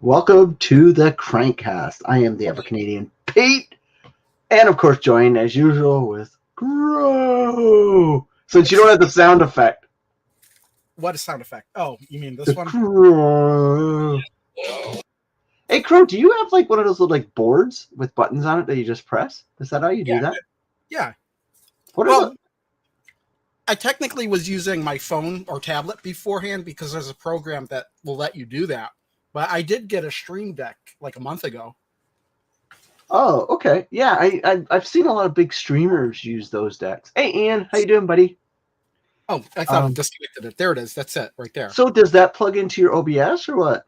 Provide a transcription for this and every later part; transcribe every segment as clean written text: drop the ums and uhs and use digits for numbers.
Welcome to the CrankCast. I am the EverCanadian Pete, and of course joined as usual with Grow. Since you don't have the sound effect. What a sound effect. Oh, you mean this one? Crow. Hey Crow, do you have like one of those little like boards with buttons on it that you just press? Is that how you do that? Yeah. What is it? I technically was using my phone or tablet beforehand because there's a program that will let you do that. But I did get a Stream Deck like a month ago. Oh, okay. Yeah, I've seen a lot of big streamers use those decks. Hey Ian, how you doing, buddy? Oh, I thought it disconnected it. There it is. That's it right there. So does that plug into your OBS or what?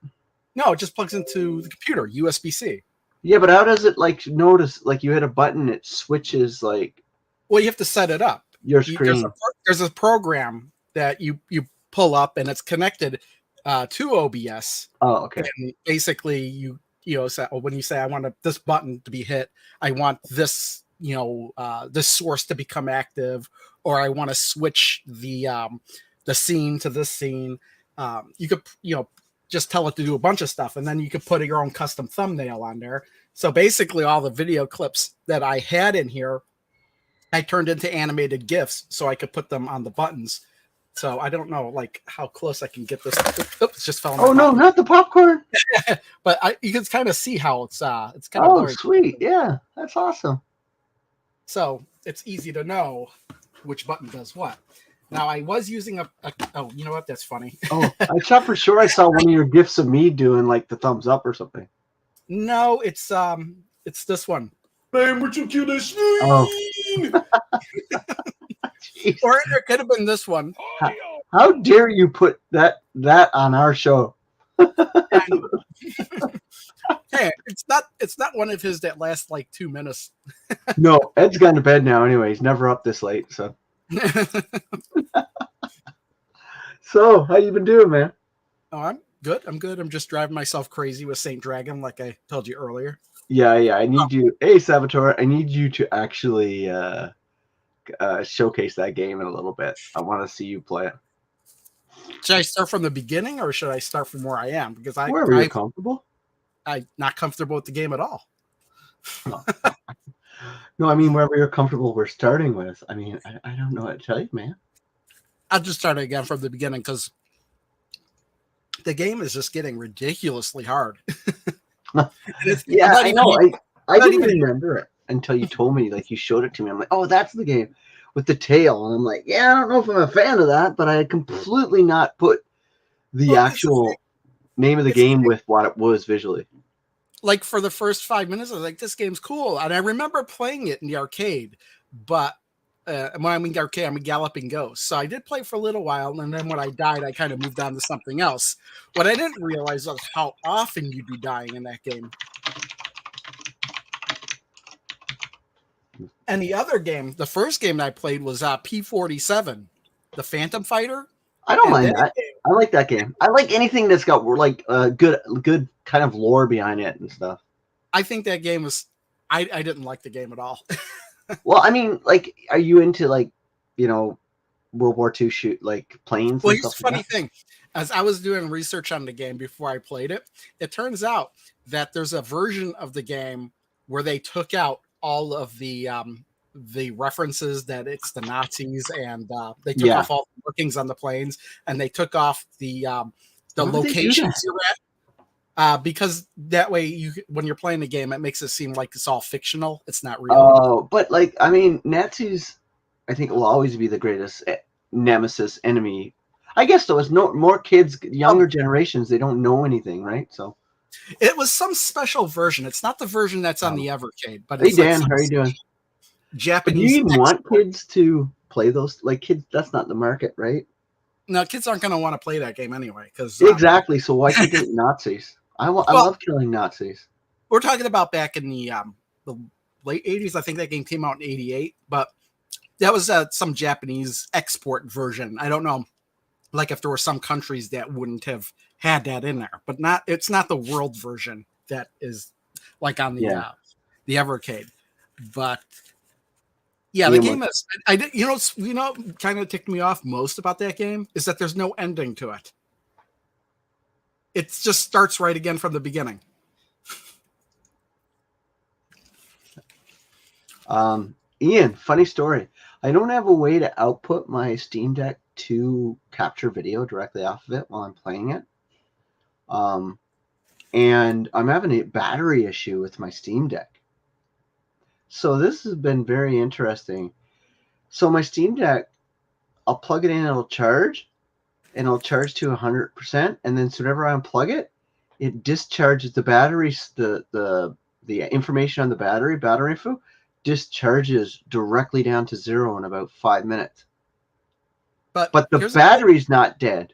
No, it just plugs into the computer, USB-C. Yeah, but how does it like notice like you hit a button, it switches like Well, you have to set it up. Your screen. There's a program that you pull up and it's connected to OBS. Oh, okay. And basically, you say, when you say I want this button to be hit, I want this this source to become active, or I want to switch the scene to this scene. You could just tell it to do a bunch of stuff, and then you could put your own custom thumbnail on there. So basically, all the video clips that I had in here, I turned into animated GIFs so I could put them on the buttons. So I don't know like how close I can get this. Oops, just fell. Oh no, not the popcorn! But you can kind of see how it's kind of. Oh, blurry. Sweet! Yeah, that's awesome. So it's easy to know which button does what. Now I was using oh, you know what? That's funny. Oh, I thought for sure I saw one of your GIFs of me doing like the thumbs up or something. No, it's this one. Oh. Or it could have been this one. How dare you put that on our show? Hey, it's not one of his that lasts like 2 minutes. No, Ed's gone to bed now anyway. He's never up this late, so. So, how you been doing, man? Oh, I'm good. I'm just driving myself crazy with Saint Dragon, like I told you earlier. Yeah. I need you. Hey, Saboteur, I need you to actually showcase that game in a little bit. I want to see you play it. Should I start from the beginning, or should I start from where I am? Because wherever you're comfortable. I'm not comfortable with the game at all. No, I mean wherever you're comfortable. We're starting with. I mean, I don't know what to tell you, man. I'll just start again from the beginning because the game is just getting ridiculously hard. Yeah, I know. I didn't even remember it until you told me. Like you showed it to me. I'm like, oh, that's the game with the tail, and I'm like, yeah, I don't know if I'm a fan of that, but I had completely not put the actual name of the game with what it was visually. Like for the first 5 minutes, I was like, this game's cool. And I remember playing it in the arcade, but when I mean arcade, I mean Galloping Ghost. So I did play for a little while, and then when I died, I kind of moved on to something else. What I didn't realize was how often you'd be dying in that game. And the other game, the first game that I played was P-47, the Phantom Fighter. I don't mind that. I like that game. I like anything that's got like good kind of lore behind it and stuff. I think that game was. I didn't like the game at all. Well, I mean, like, are you into like, World War II shoot like planes? Well, here's the funny thing: as I was doing research on the game before I played it, it turns out that there's a version of the game where they took out all of the references that it's the Nazis, and they took off all the markings on the planes, and they took off the locations you're at, because that way when you're playing the game, it makes it seem like it's all fictional. It's not real. Oh, but like, I mean, Nazis, I think will always be the greatest nemesis enemy. I guess though, as more kids, younger generations, they don't know anything, right? So it was some special version. It's not the version that's on the Evercade, but hey, it's Dan, how are you doing? Japanese. Do you even want kids to play those? Like kids, that's not the market, right? No, kids aren't going to want to play that game anyway. Because exactly. So why should they Nazis? I love killing Nazis. We're talking about back in the late 80s. I think that game came out in 88, but that was some Japanese export version. I don't know, like if there were some countries that wouldn't have had that in there, but it's not the world version that is like on the Evercade. But yeah, the game is. I did. Kind of ticked me off most about that game is that there's no ending to it. it just starts right again from the beginning. Ian, funny story. I don't have a way to output my Steam Deck to capture video directly off of it while I'm playing it. And I'm having a battery issue with my Steam Deck. So this has been very interesting. So my Steam Deck, I'll plug it in, it'll charge, and it'll charge to 100%. And then whenever I unplug it, it discharges the batteries, the information on the battery info, discharges directly down to 0 in about 5 minutes. But the battery's not dead.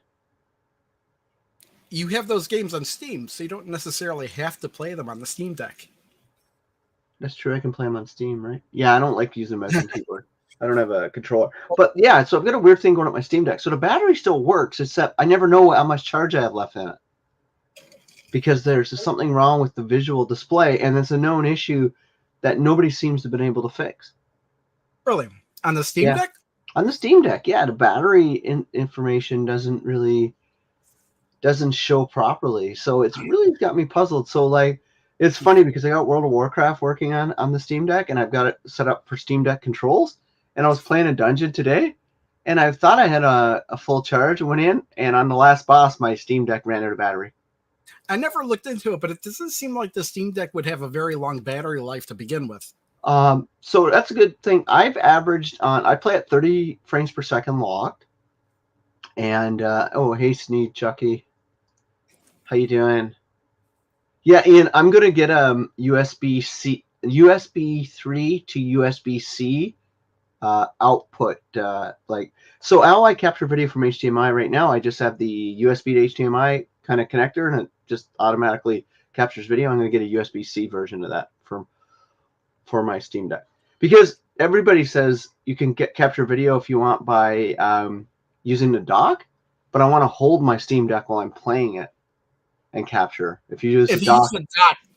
You have those games on Steam, so you don't necessarily have to play them on the Steam Deck. That's true. I can play them on Steam, right? Yeah, I don't like using mouse and keyboard. I don't have a controller. But yeah, so I've got a weird thing going on my Steam Deck. So the battery still works, except I never know how much charge I have left in it. Because there's something wrong with the visual display, and it's a known issue that nobody seems to have been able to fix. Really? On the Steam Deck? On the Steam Deck, yeah. The battery information doesn't show properly. So it's really got me puzzled. So like, it's funny because I got World of Warcraft working on the Steam Deck, and I've got it set up for Steam Deck controls. And I was playing a dungeon today, and I thought I had a full charge and went in, and on the last boss, my Steam Deck ran out of battery. I never looked into it, but it doesn't seem like the Steam Deck would have a very long battery life to begin with. So that's a good thing. I've averaged I play at 30 frames per second locked. And, oh, hey, Sneed, Chucky. How you doing? Yeah, Ian, I'm going to get USB 3 to USB-C output. So how I capture video from HDMI right now, I just have the USB to HDMI kind of connector, and it just automatically captures video. I'm going to get a USB-C version of that for my Steam Deck, because everybody says you can capture video if you want by using the dock, but I want to hold my Steam Deck while I'm playing it and capture. If you use the dock,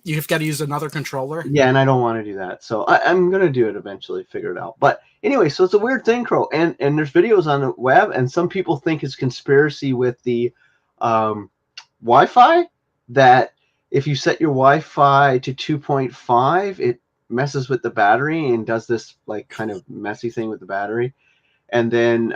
you've got to use another controller. Yeah, and I don't want to do that. So I'm going to do it eventually, figure it out. But anyway, so it's a weird thing, Crow. And there's videos on the web, and some people think it's conspiracy with the Wi-Fi, that if you set your Wi-Fi to 2.5, it messes with the battery and does this like kind of messy thing with the battery. And then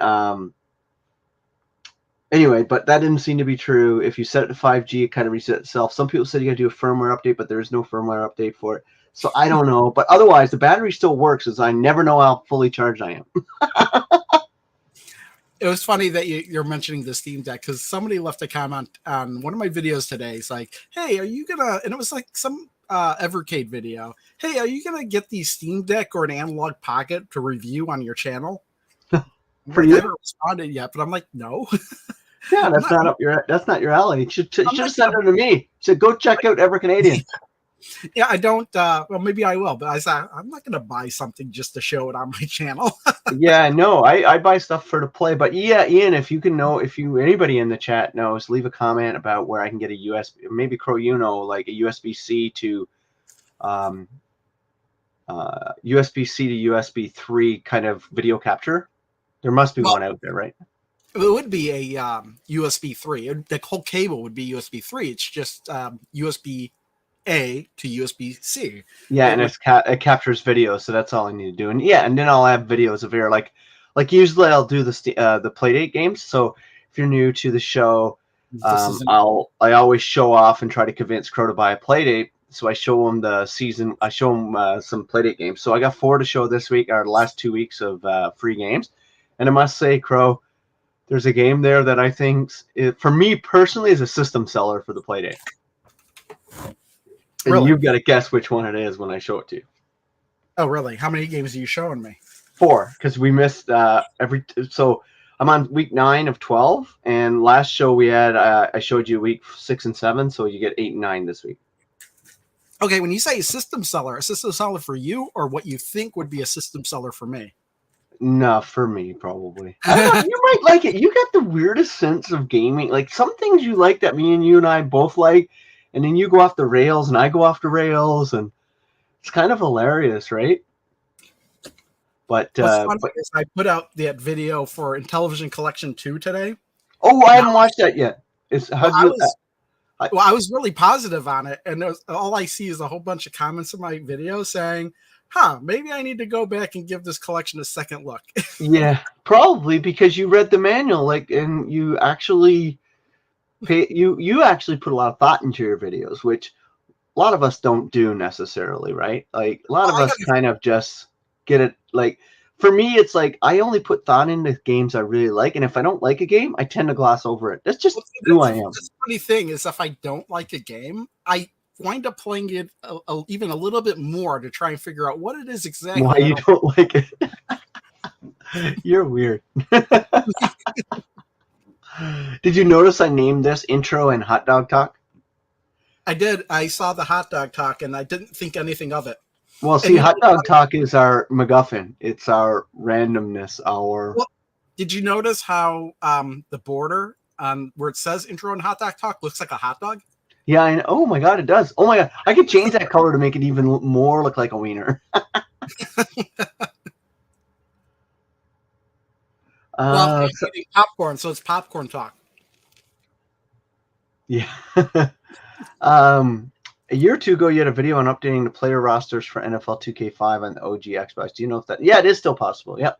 anyway, but that didn't seem to be true. If you set it to 5G, it kind of resets itself. Some people said you got to do a firmware update, but there is no firmware update for it. So I don't know. But otherwise, the battery still works, as I never know how fully charged I am. It was funny that you're mentioning the Steam Deck, because somebody left a comment on one of my videos today. It's like, hey, are you going to, and it was like some Evercade video. Hey, are you going to get the Steam Deck or an Analog Pocket to review on your channel? For you? I haven't responded yet, but I'm like, no. Yeah, that's not your alley. You should have sent it to me. You should go check out EverCanadian. Yeah, I don't. Well, maybe I will, but I'm not going to buy something just to show it on my channel. Yeah, no, I buy stuff for to play. But yeah, Ian, if anybody in the chat knows, leave a comment about where I can get a USB, maybe Crow, like a USB-C to USB-C to USB 3 kind of video capture. There must be one out there, right? It would be a USB 3. The whole cable would be USB 3. It's just USB A to USB C. Yeah, and it captures video, so that's all I need to do. And yeah, and then I'll have videos of here, like usually I'll do the Playdate games. So if you're new to the show, I always show off and try to convince Crow to buy a Playdate. So I show him some Playdate games. So I got 4 to show this week, or the last 2 weeks of free games. And I must say, Crow, there's a game there that I think, for me personally, is a system seller for the Playdate. And really? You've got to guess which one it is when I show it to you. Oh, really? How many games are you showing me? 4, because we missed so I'm on week 9 of 12, and last show we had, I showed you week 6 and 7, so you get 8 and 9 this week. Okay, when you say a system seller for you, or what you think would be a system seller for me? No, for me, probably. I don't know, you might like it. You got the weirdest sense of gaming. Like, some things you like that me and you and I both like, and then you go off the rails and I go off the rails, and it's kind of hilarious, right? But is I put out that video for Intellivision Collection 2 today. Oh, I haven't watched that yet. I was really positive on it, and all I see is a whole bunch of comments in my video saying, maybe I need to go back and give this collection a second look. Yeah, probably because you read the manual, and you actually you actually put a lot of thought into your videos, which a lot of us don't do necessarily, right? Like a lot of us kind of just get it. Like for me, it's like I only put thought into games I really like, and if I don't like a game, I tend to gloss over it. That's just who I am. The funny thing is, if I don't like a game, I wind up playing it even a little bit more to try and figure out what it is exactly. Why you don't like it? You're weird. Did you notice I named this intro and hot dog talk? I did. I saw the hot dog talk, and I didn't think anything of it. Well, see, hot dog talk is our MacGuffin. It's our randomness. Did you notice how the border where it says intro and hot dog talk looks like a hot dog? Yeah, and oh my god, it does. Oh my god, I could change that color to make it even more look like a wiener. Well, I'm eating popcorn, so it's popcorn talk. Yeah. A year or two ago, you had a video on updating the player rosters for NFL 2K5 on the OG Xbox. Do you know if that? Yeah, it is still possible. Yep.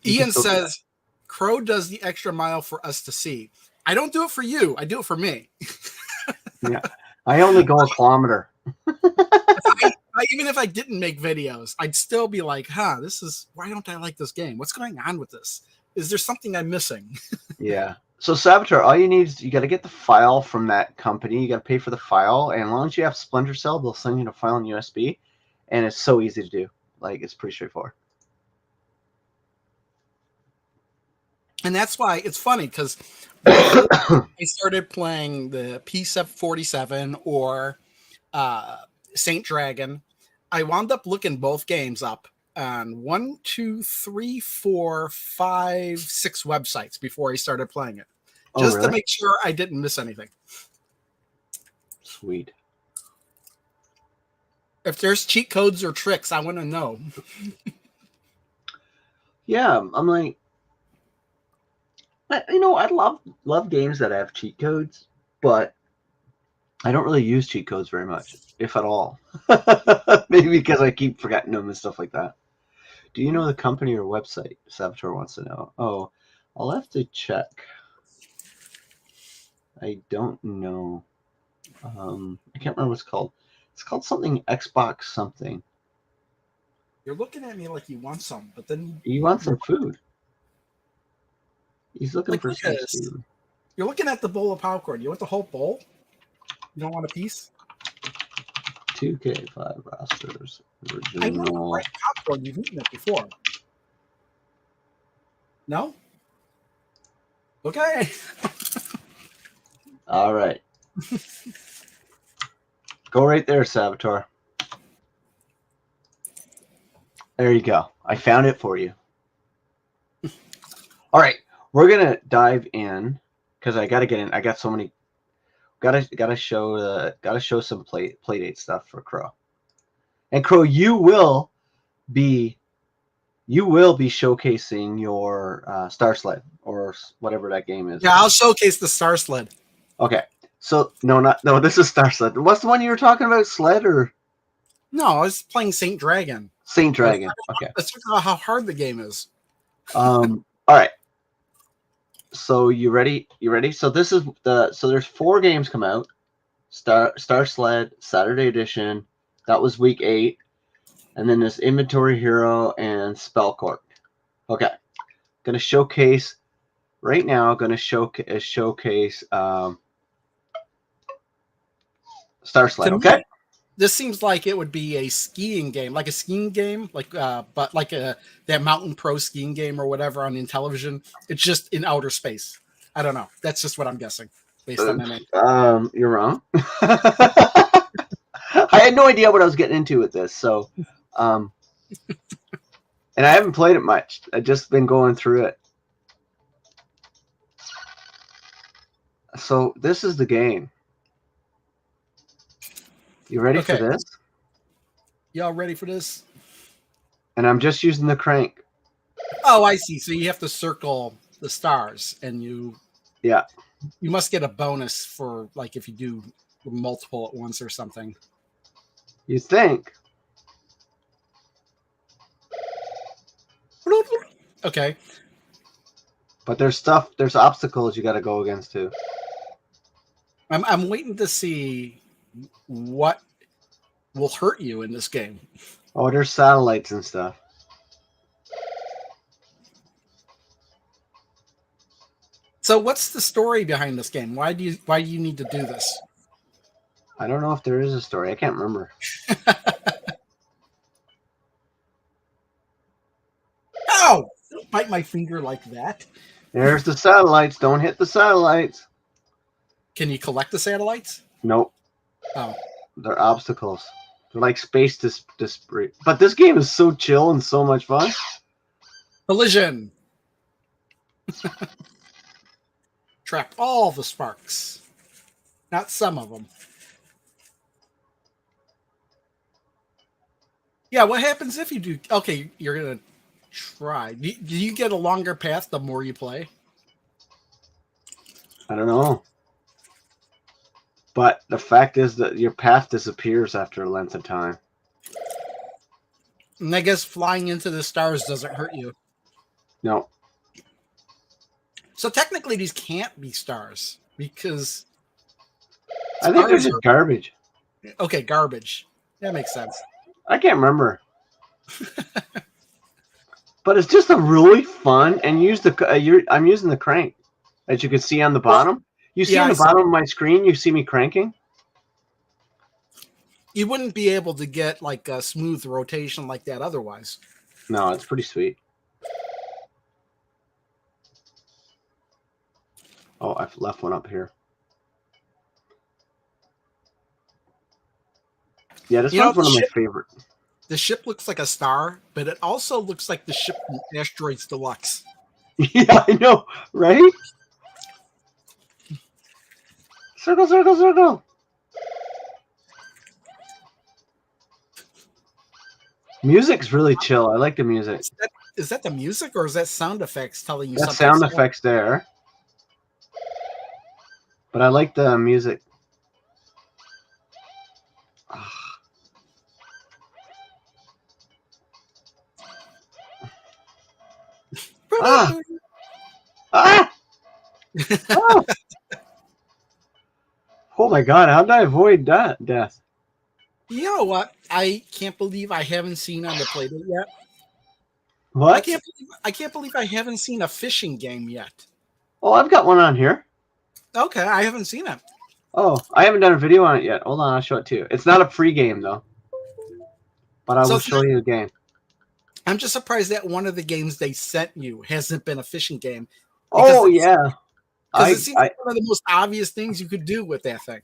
Ian says, Crow does the extra mile for us to see. I don't do it for you. I do it for me. Yeah. I only go a kilometer. Even if I didn't make videos, I'd still be like, why don't I like this game? What's going on with this? Is there something I'm missing? Yeah. So Saboteur, all you need is you got to get the file from that company. You got to pay for the file, and as long as you have Splinter Cell, they'll send you the file in USB, and it's so easy to do. Like it's pretty straightforward. And that's why it's funny because I started playing the P47 or Saint Dragon. I wound up looking both games up on 1, 2, 3, 4, 5, 6 websites before I started playing it. Just to make sure I didn't miss anything. Sweet. If there's cheat codes or tricks, I want to know. Yeah, I'm like, I love games that have cheat codes, but I don't really use cheat codes very much, if at all. Maybe because I keep forgetting them and stuff like that. Do you know the company or website? Saboteur wants to know. Oh, I'll have to check. I don't know. I can't remember what it's called. It's called something Xbox something. You're looking at me like you want some, but then you want some food. He's looking for some food. You're looking at the bowl of popcorn. You want the whole bowl? You don't want a piece? 2K5 rosters. Original. I know right popcorn. You've eaten it before. No? Okay. All right. Go right there, Saboteur. There you go. I found it for you. All right. We're going to dive in because I got to get in. I got so many. Gotta show some Playdate stuff for Crow. And Crow, you will be showcasing your Star Sled or whatever that game is. Yeah, I'll showcase the Star Sled. Okay. So no, this is Star Sled. What's the one you were talking about? Sled or? No, I was playing Saint Dragon. Saint Dragon. Okay. Let's talk about how hard the game is. All right. So you ready? So this is there's 4 games come out. Star Sled Saturday edition. That was week 8. And then there's Inventory Hero and Spellcork. Okay. Gonna showcase right now, showcase Star Sled, okay? This seems like it would be a skiing game, like but like that Mountain Pro skiing game or whatever on Intellivision. It's just in outer space. I don't know. That's just what I'm guessing based on the name. You're wrong. I had no idea what I was getting into with this, so and I haven't played it much. I've just been going through it. So this is the game. You ready for this? Y'all ready for this? And I'm just using the crank. Oh, I see. So you have to circle the stars and you... Yeah. You must get a bonus for like if you do multiple at once or something. You think? Okay. But there's obstacles you got to go against too. I'm waiting to see what will hurt you in this game. Oh, there's satellites and stuff. So what's the story behind this game? Why do you need to do this? I don't know if there is a story. I can't remember. Ow! Don't bite my finger like that. There's the satellites. Don't hit the satellites. Can you collect the satellites? Nope. Oh. They're obstacles. They're like space disparate. But this game is so chill and so much fun. Collision. Trap all the sparks. Not some of them. Yeah, what happens if you do? Okay, you're going to try. Do you get a longer path the more you play? I don't know. But the fact is that your path disappears after a length of time. And I guess flying into the stars doesn't hurt you. No. So technically these can't be stars because I think they're just garbage. Okay, garbage. That makes sense. I can't remember. But it's just a really fun and I'm using the crank, as you can see on the bottom. You see on the bottom of my screen, you see me cranking. You wouldn't be able to get like a smooth rotation like that otherwise. No, it's pretty sweet. Oh, I've left one up here. Yeah, this one's one of my favorite. The ship looks like a star, but it also looks like the ship from Asteroids Deluxe. Yeah, I know, right? Circle, circle, circle. Music's really chill. I like the music. Is that the music or is that sound effects telling you something? Sound effects there. But I like the music. Ah! Ah! Oh! Oh my god, how did I avoid that death? You know what? I can't believe I haven't seen on the Playdate yet. What? I can't believe I haven't seen a fishing game yet. Oh, I've got one on here. Okay, I haven't seen it. Oh, I haven't done a video on it yet. Hold on, I'll show it to you. It's not a free game though. But I will show you the game. I'm just surprised that one of the games they sent you hasn't been a fishing game. Oh yeah. Because it seems like one of the most obvious things you could do with that thing.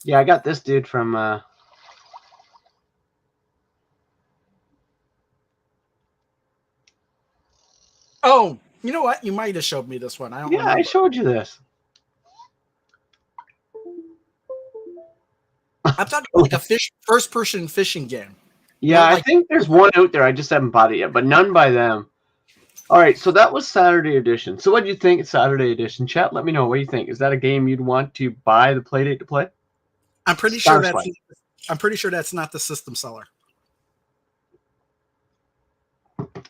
Yeah, I got this dude from Oh, you know what? You might have showed me this one. I don't remember. I showed you this. I'm talking like a first-person fishing game. Yeah, I think there's one out there. I just haven't bought it yet, but none by them. All right, so that was Saturday edition. So what do you think of Saturday edition? Chat, let me know. What do you think? Is that a game you'd want to buy the Playdate to play? I'm pretty sure that's not the system seller.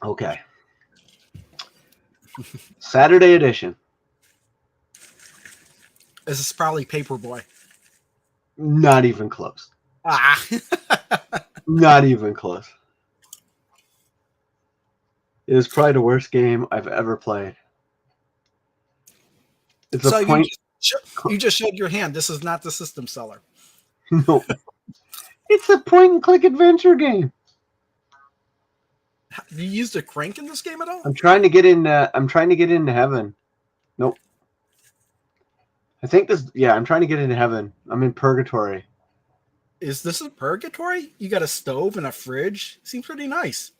Okay. Saturday edition. This is probably Paperboy. Not even close. Ah. Not even close. It is probably the worst game I've ever played. It's a point. You just showed your hand. This is not the system seller. No. It's a point-and-click adventure game. Do you use the crank in this game at all? I'm trying to get in. I'm trying to get into heaven. Nope. I think this. Yeah, I'm trying to get into heaven. I'm in purgatory. Is this a purgatory? You got a stove and a fridge. Seems pretty nice.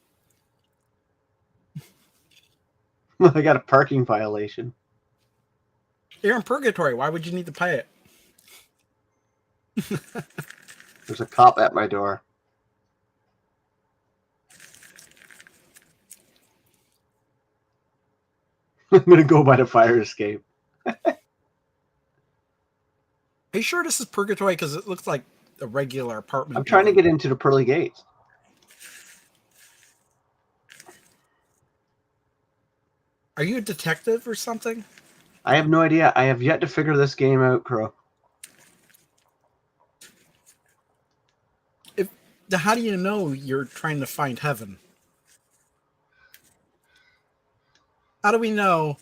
I got a parking violation. You're in purgatory. Why would you need to pay it? There's a cop at my door. I'm going to go by the fire escape. Are you sure this is Purgatory? Because it looks like a regular apartment. I'm trying to get into the pearly gates. Are you a detective or something? I have no idea. I have yet to figure this game out, Crow. How do you know you're trying to find heaven? How do we know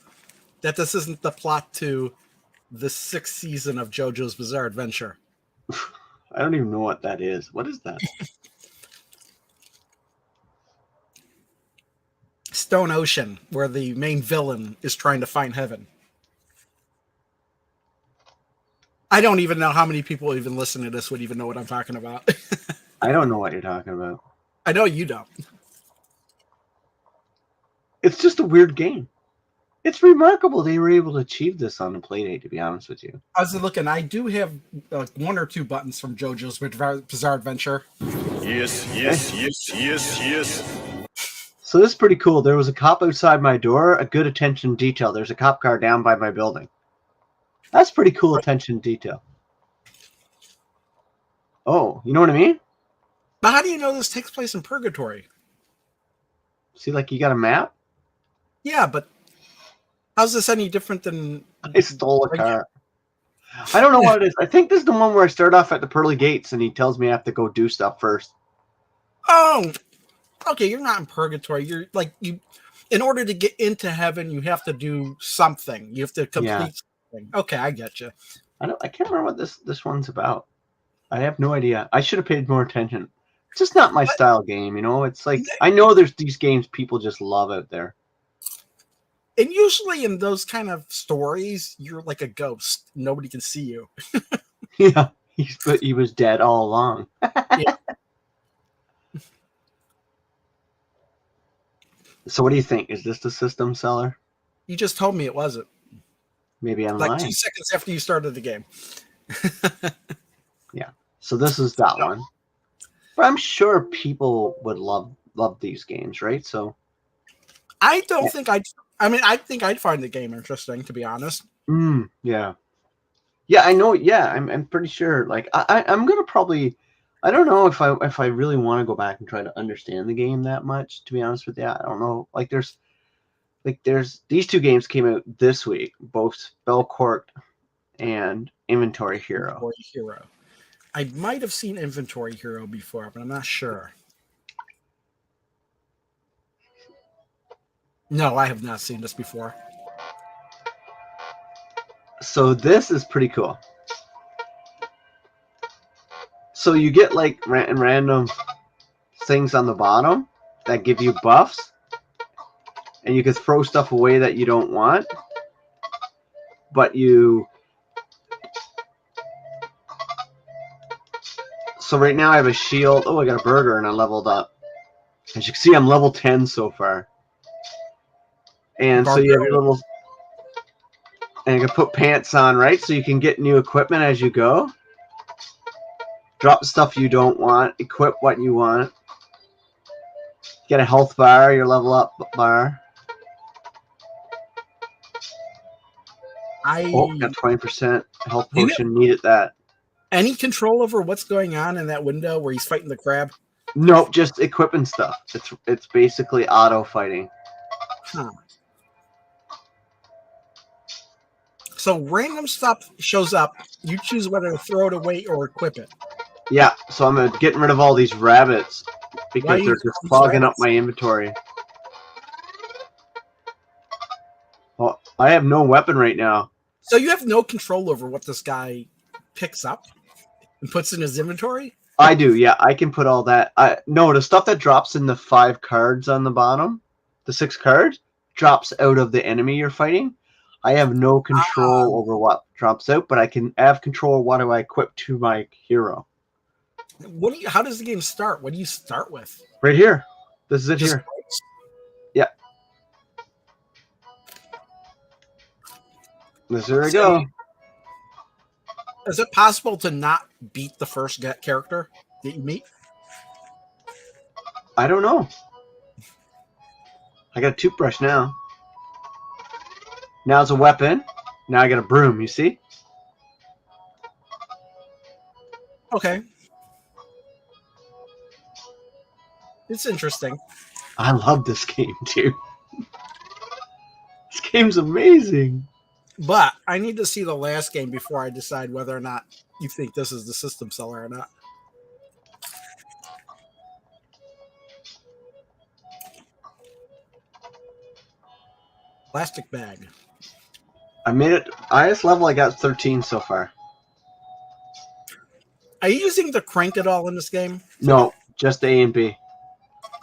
that this isn't the plot to the 6th season of JoJo's Bizarre Adventure? I don't even know what that is. What is that? Stone Ocean, where the main villain is trying to find heaven. I don't even know how many people even listen to this would even know what I'm talking about. I don't know what you're talking about. I know you don't. It's just a weird game. It's remarkable they were able to achieve this on the Playdate, to be honest with you. I was looking. I do have 1 or 2 buttons from JoJo's Bizarre Adventure. Yes, yes, yes, yes, yes. So this is pretty cool. There was a cop outside my door. A good attention detail. There's a cop car down by my building. That's pretty cool attention detail. Oh, you know what I mean? But how do you know this takes place in Purgatory? See, like you got a map? Yeah, but how's this any different than... I stole a car. I don't know what it is. I think this is the one where I start off at the pearly gates and he tells me I have to go do stuff first. Oh, okay, you're not in Purgatory. You're like, in order to get into heaven, you have to do something. You have to complete something. Okay, I get you. I can't remember what this one's about. I have no idea. I should have paid more attention. It's just not my style game, you know? It's like, I know there's these games people just love out there. And usually in those kind of stories, you're like a ghost. Nobody can see you. Yeah, he was dead all along. Yeah. So what do you think? Is this the system seller? You just told me it wasn't. Maybe I'm like lying. 2 seconds after you started the game. Yeah. So this is that one. But I'm sure people would love these games, right? So I don't think I think I'd find the game interesting, to be honest. Yeah. Yeah, I know. Yeah, I'm pretty sure. Like I'm gonna probably. I don't know if I really want to go back and try to understand the game that much. To be honest with you, I don't know. Like there's these 2 games came out this week, both Belcourt and Inventory Hero. Inventory Hero. I might have seen Inventory Hero before, but I'm not sure. No, I have not seen this before. So this is pretty cool. So you get like random things on the bottom that give you buffs, and you can throw stuff away that you don't want, but you... So right now I have a shield. Oh, I got a burger and I leveled up. As you can see, I'm level 10 so far. And so you have your little... And you can put pants on, right? So you can get new equipment as you go. Drop stuff you don't want. Equip what you want. Get a health bar, your level up bar. Got 20% health potion. Needed that. Any control over what's going on in that window where he's fighting the crab? Nope, just equipping stuff. It's basically auto fighting. Huh. So random stuff shows up. You choose whether to throw it away or equip it. Yeah, so I'm getting rid of all these rabbits because they're just clogging up my inventory. Well, I have no weapon right now. So you have no control over what this guy picks up and puts in his inventory? I do, yeah. I can put all that. No, the stuff that drops in the 5 cards on the bottom, the 6 cards, drops out of the enemy you're fighting. I have no control over what drops out, but I can have control of what do I equip to my hero. How does the game start? What do you start with? Right here. This is it here. Yeah. There we go. Is it possible to not beat the first character that you meet? I don't know. I got a toothbrush now. Now it's a weapon. Now I got a broom, you see? Okay. It's interesting. I love this game, too. This game's amazing. But I need to see the last game before I decide whether or not you think this is the system seller or not. Plastic bag. I made it. Highest level I got 13 so far. Are you using the crank at all in this game? No, just A and B.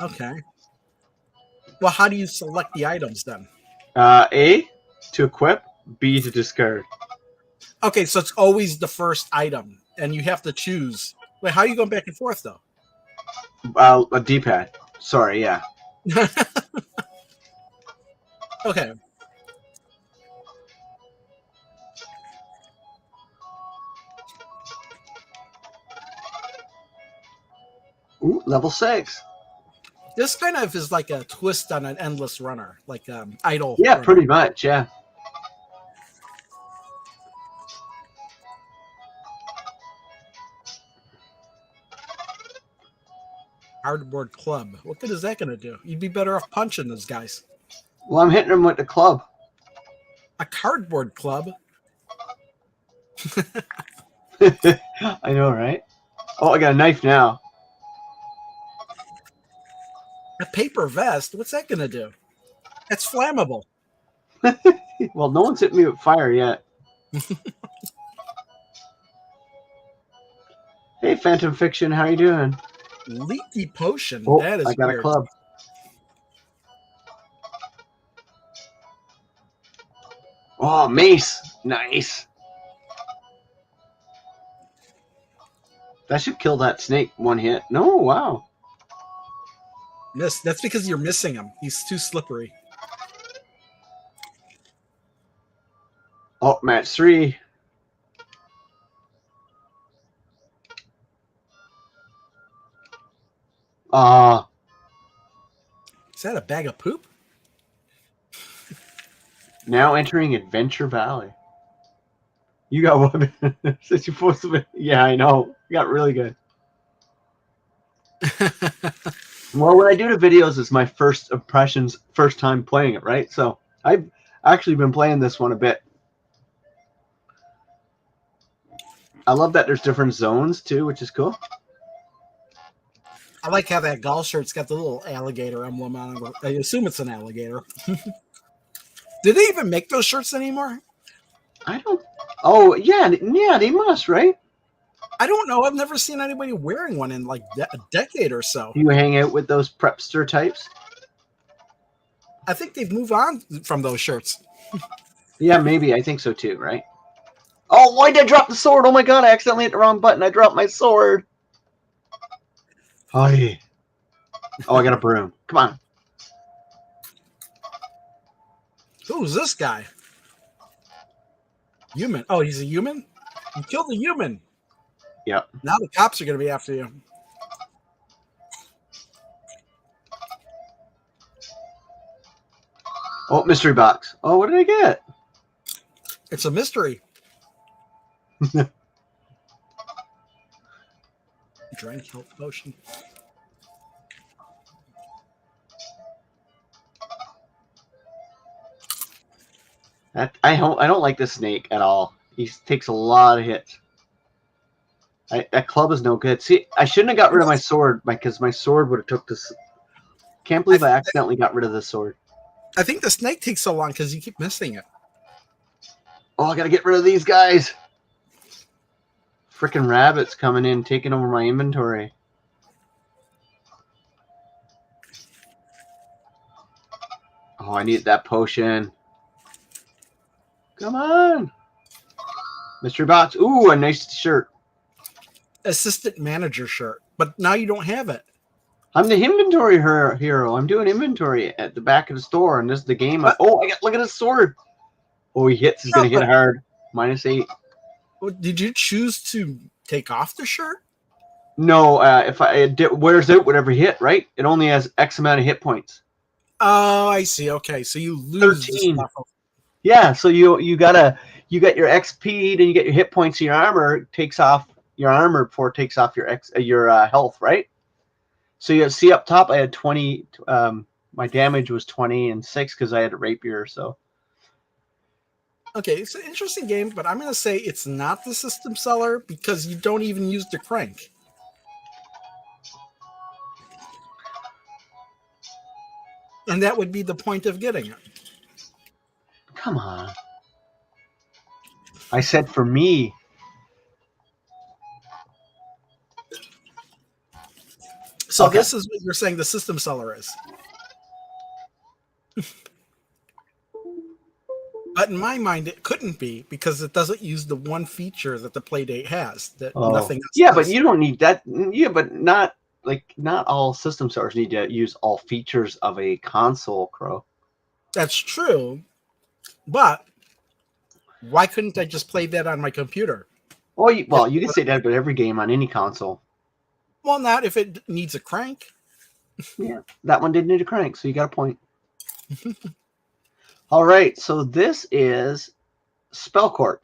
Okay. Well, how do you select the items then? A to equip, B to discard. Okay, so it's always the first item, and you have to choose. Wait, how are you going back and forth though? A D-pad. Sorry, yeah. Okay. Ooh, level 6. This kind of is like a twist on an endless runner, like idle. Yeah, runner. pretty much, yeah. Cardboard club. What good is that going to do? You'd be better off punching those guys. Well, I'm hitting them with the club. A cardboard club? I know, right? Oh, I got a knife now. A paper vest? What's that going to do? That's flammable. Well, no one's hit me with fire yet. Hey, Phantom Fiction, how you doing? Leaky potion. Oh, That is I got weird. a club. Oh, mace. Nice. That should kill that snake one hit. No, wow. Miss. That's because you're missing him. He's too slippery. Oh, match 3. Is that a bag of poop? Now entering Adventure Valley. You got one. Since you're supposed to be. Yeah, I know. You got really good. Well, when I do the videos, it's my first impressions, first time playing it, right? So I've actually been playing this one a bit. I love that there's different zones too, which is cool. I like how that golf shirt's got the little alligator emblem on it. I assume it's an alligator. Do they even make those shirts anymore? I don't. Oh yeah, they must, right? I don't know. I've never seen anybody wearing one in like a decade or so. You hang out with those prepster types? I think they've moved on from those shirts. Yeah, maybe. I think so too, right? Oh, why did I drop the sword? Oh my god, I accidentally hit the wrong button. I dropped my sword. Oh, yeah. Oh, I got a broom. Come on. Who's this guy? Human. Oh, he's a human? You killed the human. Yep. Now the cops are going to be after you. Oh, mystery box. Oh, what did I get? It's a mystery. Drank health potion. I don't like this snake at all. He takes a lot of hits. That club is no good. See, I shouldn't have got rid of my sword because my sword would have took this. Can't believe I accidentally got rid of the sword. I think the snake takes so long because you keep missing it. Oh, I gotta get rid of these guys. Freaking rabbits coming in, taking over my inventory. Oh, I need that potion. Come on. Mystery box. Ooh, a nice shirt. Assistant manager shirt. But now you don't have it. I'm the inventory hero. I'm doing inventory at the back of the store, and this is the game. Oh, look at his sword. Oh, he hits. He's going to hit hard. -8. Did you choose to take off the shirt? No, if it wears out whatever hit, right? It only has X amount of hit points. Oh, I see. Okay, so you lose 13. the stuff. Yeah, so you got your XP, then you get your hit points in your armor. It takes off your armor before it takes off your health, right? So you see up top, I had 20. My damage was 20 and 6 because I had a rapier. So Okay, it's an interesting game, but I'm going to say it's not the system seller because you don't even use the crank. And that would be the point of getting it. come on. I said for me. So Okay. this is what you're saying the system seller is. But in my mind, it couldn't be because it doesn't use the one feature that the Playdate has that nothing else Yeah, does. but you don't need that. Yeah, but not all system sellers need to use all features of a console, Crow. That's true. But why couldn't I just play that on my computer? Oh, well, you can say that about every game on any console. Well, not if it needs a crank. Yeah, that one didn't need a crank, so you got a point. All right, so this is Spell Cork.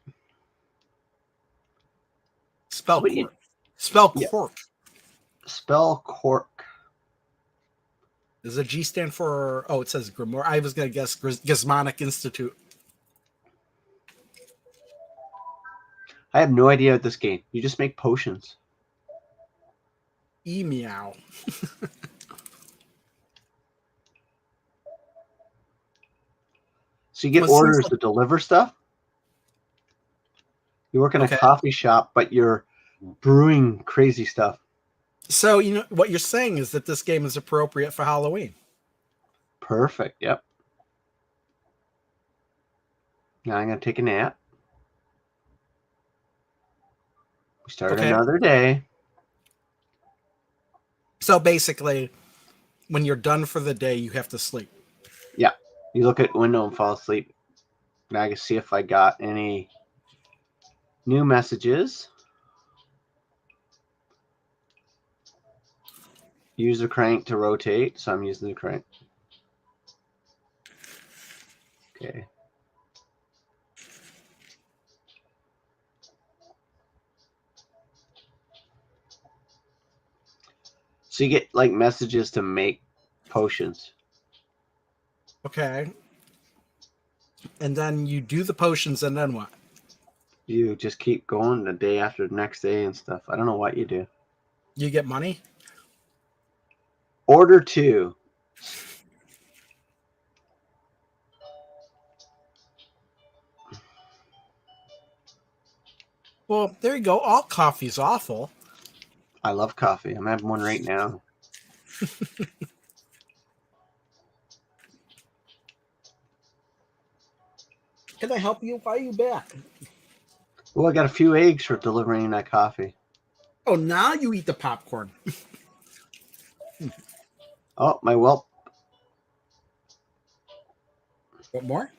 Spell What do you- cork. Spell Yeah. cork. Spell Cork. Does a G stand for? Oh, it says Grimoire. I was going to guess Gizmonic Institute. I have no idea what this game. You just make potions. E-meow. So you get orders to deliver stuff. You work in a coffee shop, but you're brewing crazy stuff. So you know what you're saying is that this game is appropriate for Halloween. Perfect. Yep. Now I'm gonna take a nap. We start another day. So basically, when you're done for the day, you have to sleep. Yeah. You look at the window and fall asleep. Now I can see if I got any new messages. Use the crank to rotate, so I'm using the crank. Okay. So you get like messages to make potions. Okay. And then you do the potions, and then what? You just keep going the day after the next day and stuff. I don't know what you do. You get money? Order 2. Well, there you go. All coffee's awful. I love coffee. I'm having one right now. Can I help you? Why are you back? Oh, I got a few eggs for delivering that coffee. Oh, now you eat the popcorn. Oh, my whelp. What more?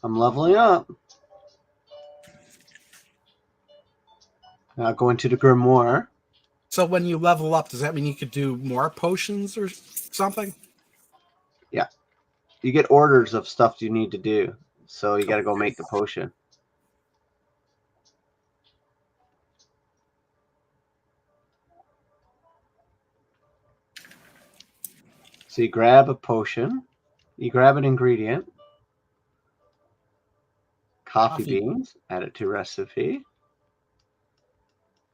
I'm leveling up. Now go into the grimoire. So when you level up, does that mean you could do more potions or something? Yeah. You get orders of stuff you need to do. So you got to go make the potion. So you grab a potion. You grab an ingredient. Coffee beans. Add it to recipe.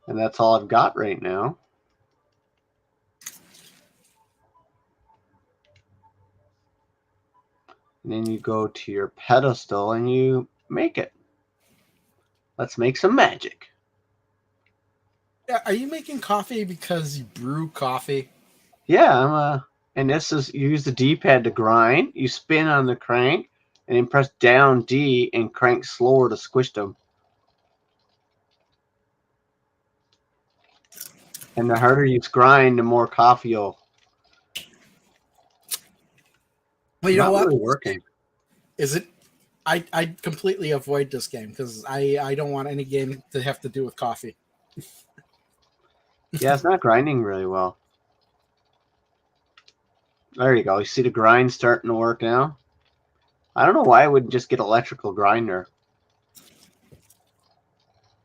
And that's all I've got right now. And then you go to your pedestal and you make it. Let's make some magic. Are you making coffee because you brew coffee? Yeah, and this is, you use the D-pad to grind. You spin on the crank and then press down D and crank slower to squish them. And the harder you grind, the more coffee you'll. Well, you know what? Really working. Is it? I completely avoid this game because I don't want any game to have to do with coffee. Yeah, it's not grinding really well. There you go. You see the grind starting to work now? I don't know why I wouldn't just get electrical grinder.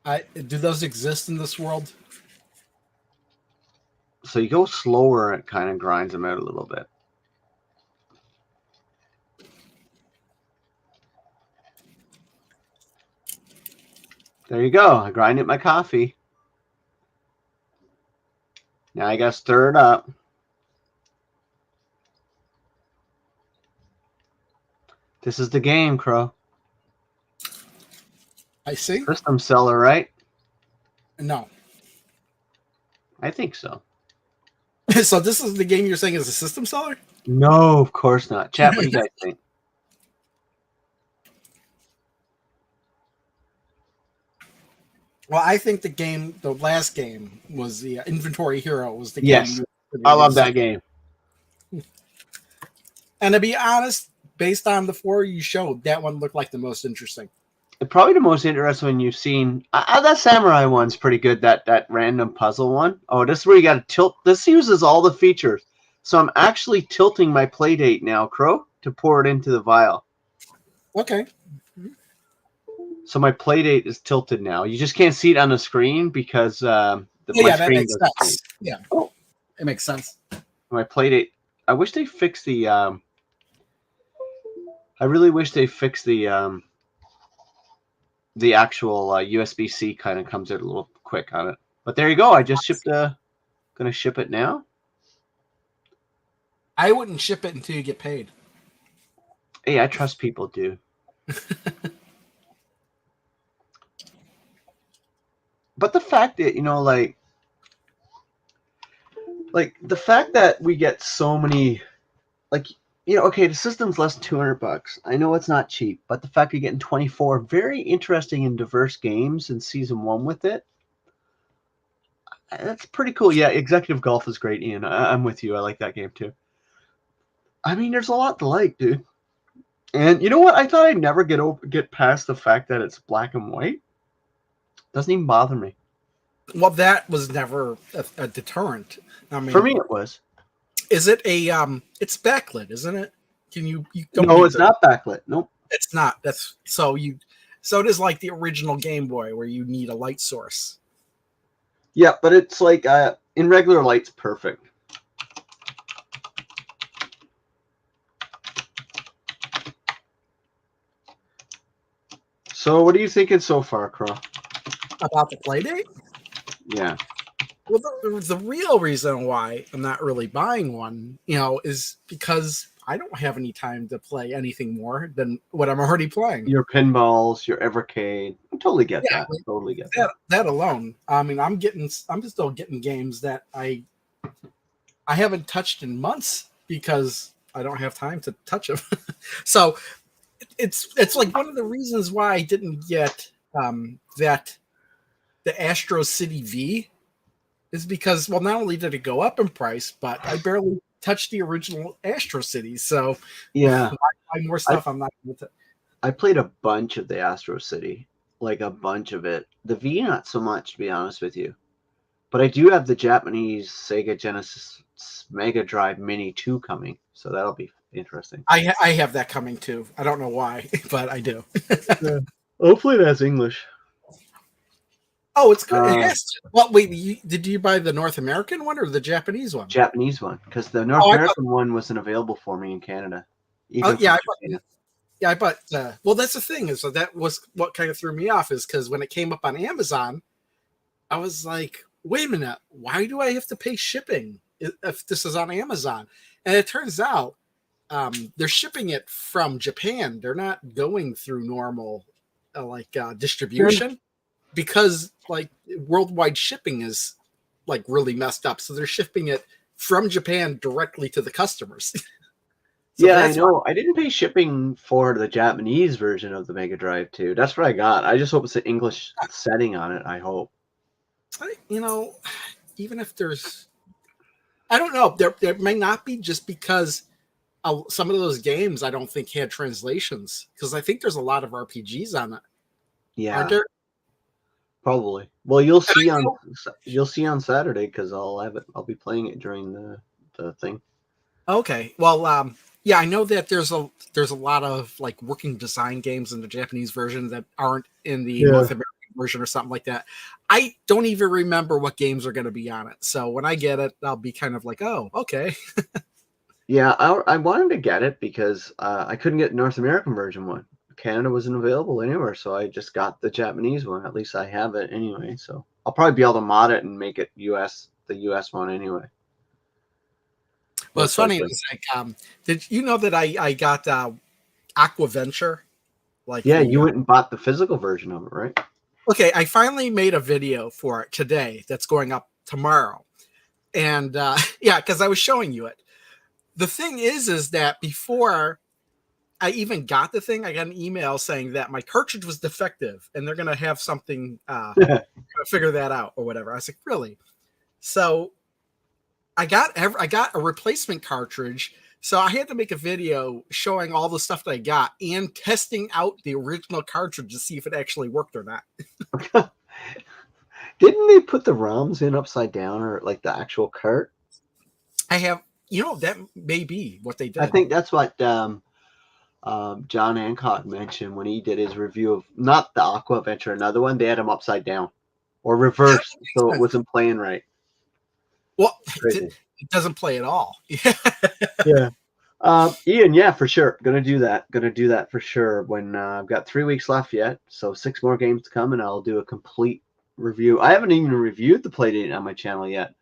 Do those exist in this world? So you go slower, it kind of grinds them out a little bit. There you go. I grinded my coffee. Now I got to stir it up. This is the game, Crow. I see. System seller, right? No. I think so. So this is the game you're saying is a system seller? No, of course not. Chat, what do you guys think? Well, I think the last game was the Inventory Hero was the game. Yes, I love that game. And to be honest, based on the 4 you showed, that one looked like the most interesting. Probably the most interesting one you've seen. That samurai one's pretty good. That random puzzle one. Oh, this is where you got to tilt. This uses all the features. So I'm actually tilting my Playdate now, Crow, to pour it into the vial. Okay. So my Playdate is tilted now. You just can't see it on the screen because that makes sense. Yeah. Oh, it makes sense. My Playdate. I wish they fixed the. I really wish they fixed the actual USB-C kind of comes out a little quick on it. But there you go. I just shipped. Gonna ship it now. I wouldn't ship it until you get paid. Hey, I trust people, dude. But the fact that, like the fact that we get so many, okay, the system's less than $200. I know it's not cheap, but the fact you're getting 24 very interesting and diverse games in season 1 with it, that's pretty cool. Yeah, Executive Golf is great, Ian. I'm with you. I like that game too. I mean, there's a lot to like, dude. And you know what? I thought I'd never get past the fact that it's black and white. Doesn't even bother me. Well, that was never a deterrent. I mean, for me, it was. Is it a it's backlit, isn't it? Can you don't No, it's not backlit. Nope. It's not. That's so it is like the original Game Boy where you need a light source. Yeah, but it's like in regular light's perfect. So what are you thinking so far, Crow? About the Playdate? Yeah. Well, the real reason why I'm not really buying one, is because I don't have any time to play anything more than what I'm already playing. Your pinballs, your Evercade. I totally get that. Totally get that. That alone. I mean, I'm still getting games that I haven't touched in months because I don't have time to touch them. So it's like one of the reasons why I didn't get that the Astro City V is because, well, not only did it go up in price, but I barely touched the original Astro City. So yeah, buy more stuff. I'm not going to. I played a bunch of the Astro City, like a bunch of it. The V, not so much, to be honest with you. But I do have the Japanese Sega Genesis Mega Drive Mini 2 coming, so that'll be interesting. I have that coming too. I don't know why, but I do. Hopefully that's English. Oh, it's good. It has to. Well, wait, did you buy the North American one or the Japanese one? Japanese one, because the North American one wasn't available for me in Canada. I bought. Well, that's the thing is that was what kind of threw me off is because when it came up on Amazon, I was like, wait a minute, why do I have to pay shipping if this is on Amazon? And it turns out they're shipping it from Japan. They're not going through normal distribution. Because like worldwide shipping is like really messed up. So they're shipping it from Japan directly to the customers. So yeah, I know. I didn't pay shipping for the Japanese version of the Mega Drive 2. That's what I got. I just hope it's an English setting on it, I hope. Even if there's... I don't know. There may not be just because some of those games I don't think had translations. Because I think there's a lot of RPGs on it. Yeah. Aren't there? Probably. Well, you'll see on Saturday because I'll have it. I'll be playing it during the thing. Okay. Well, yeah, I know that there's a lot of like working design games in the Japanese version that aren't in the North American version or something like that. I don't even remember what games are going to be on it. So when I get it, I'll be kind of like, oh, okay. Yeah, I wanted to get it because I couldn't get North American version one. Canada wasn't available anywhere, so I just got the Japanese one. At least I have it anyway. So I'll probably be able to mod it and make it the US one anyway. Well, it's funny. It's like, did you know that I got Aquaventure? Like, yeah, you went and bought the physical version of it, right? Okay, I finally made a video for it today that's going up tomorrow. And yeah, because I was showing you it. The thing is that before I even got the thing, I got an email saying that my cartridge was defective and they're going to have something figure that out or whatever. I was like, really? So I got a replacement cartridge. So I had to make a video showing all the stuff that I got and testing out the original cartridge to see if it actually worked or not. Didn't they put the ROMs in upside down or like the actual cart? I have, that may be what they did. I think that's what John Hancock mentioned when he did his review of not the Aqua Venture, another one. They had them upside down or reversed, so it wasn't playing right. Well, it doesn't play at all. Yeah. Ian, yeah, for sure. Gonna do that for sure. When I've got 3 weeks left yet, so 6 more games to come, and I'll do a complete review. I haven't even reviewed the Playdate on my channel yet.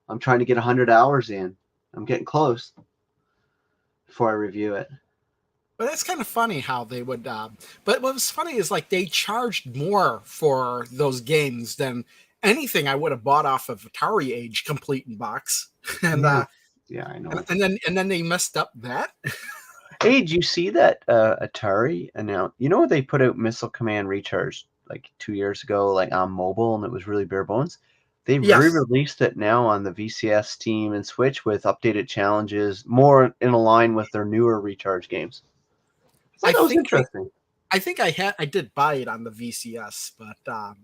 I'm trying to get 100 hours in. I'm getting close before I review it. But that's kind of funny how they would. But what was funny is like they charged more for those games than anything I would have bought off of Atari Age complete in box. And yeah, I know. And then they messed up that. Hey, did you see that Atari announced? They put out Missile Command Recharge like 2 years ago, like on mobile, and it was really bare bones. They re-released it now on the VCS, Steam, and Switch with updated challenges, more in line with their newer Recharge games. So that was interesting. I think I did buy it on the VCS, but I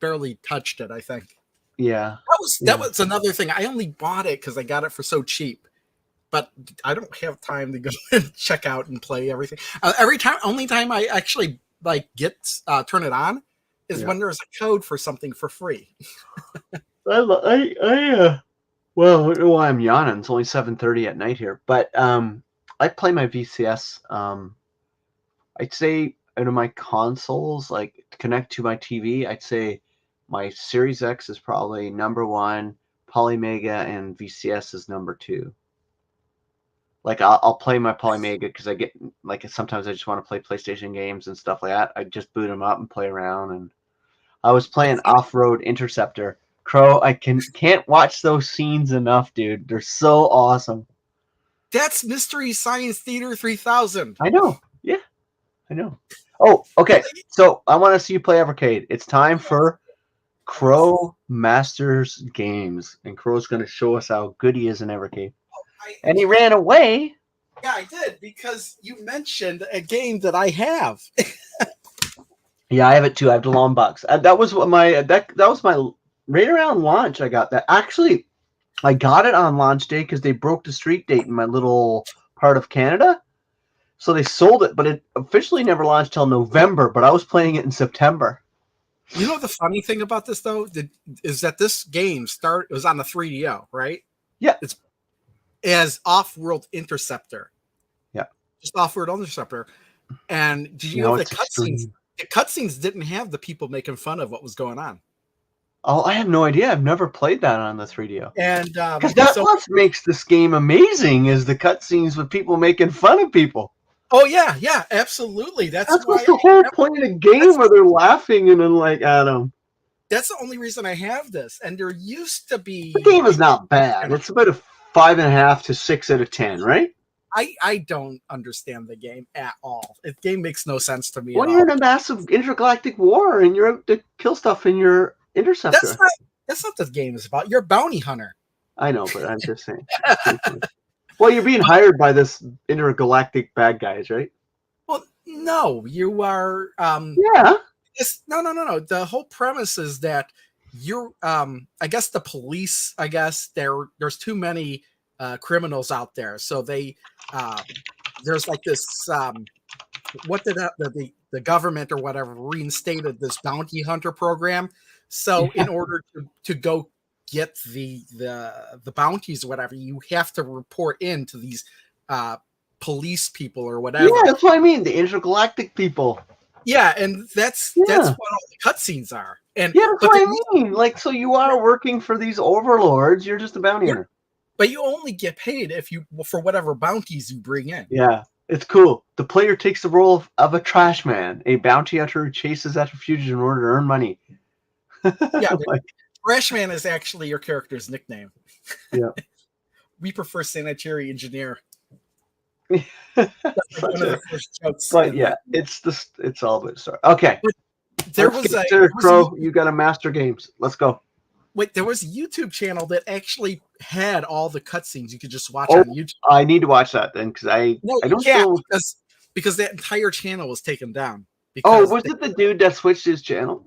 barely touched it. I think. Yeah, that was another thing. I only bought it because I got it for so cheap, but I don't have time to go and check out and play everything. Only time I actually turn it on is when there's a code for something for free. Well, I'm yawning. It's only 7:30 at night here, but I play my VCS. I'd say out of my consoles, like to connect to my TV, I'd say my Series X is probably number 1, Polymega, and VCS is number 2. Like I'll play my Polymega because I get like sometimes I just want to play PlayStation games and stuff like that. I just boot them up and play around. And I was playing Off-Road Interceptor. Crow, I can't watch those scenes enough, dude. They're so awesome. That's Mystery Science Theater 3000. I know. Yeah, I know. Oh, okay. So I want to see you play Evercade. It's time for Crow Masters Games, and Crow's going to show us how good he is in Evercade. And he ran away. Yeah, I did, because you mentioned a game that I have. Yeah, I have it too. I have the long box. That was my right around launch. I got that. Actually, I got it on launch day because they broke the street date in my little part of Canada. So they sold it, but it officially never launched till November. But I was playing it in September. You know the funny thing about this though is that this game was on the 3DO, right? Yeah, it's as Off-World Interceptor. Yeah, just Off-World Interceptor. And did you know the cutscenes? The cutscenes didn't have the people making fun of what was going on. Oh, I have no idea. I've never played that on the 3DO. And because that's what makes this game amazing is the cutscenes with people making fun of people. Oh yeah, absolutely. That's what's the whole point of the game where they're laughing and then like Adam. That's the only reason I have this. And there used to be the game is not bad. It's about a 5.5 to 6 out of 10, right? I don't understand the game at all. The game makes no sense to me. Well, you're in a massive intergalactic war and you're out to kill stuff in your interceptor. That's not what the game is about. You're a bounty hunter. I know, but I'm just saying. Well, you're being hired by this intergalactic bad guys, right? Well, no, you are. Yeah. No. The whole premise is that you're. I guess the police. I guess there's too many criminals out there, so they. There's like this. What did the the government or whatever reinstated this bounty hunter program. So in order to go get the bounties or whatever, you have to report in to these police people or whatever. Yeah, that's what I mean. The intergalactic people. Yeah, and that's what all the cutscenes are. And yeah, that's what I mean. Like, so you are working for these overlords. You're just a bounty hunter. But you only get paid for whatever bounties you bring in. Yeah, it's cool. The player takes the role of a trash man, a bounty hunter who chases after fugitives in order to earn money. Yeah, trash man is actually your character's nickname. Yeah. We prefer sanitary engineer. But yeah, it's all about story. Okay. Crow, you got a master games. Let's go. Wait, there was a YouTube channel that actually had all the cutscenes you could just watch on YouTube. I need to watch that then because I don't know because that entire channel was taken down. Was it the dude that switched his channel?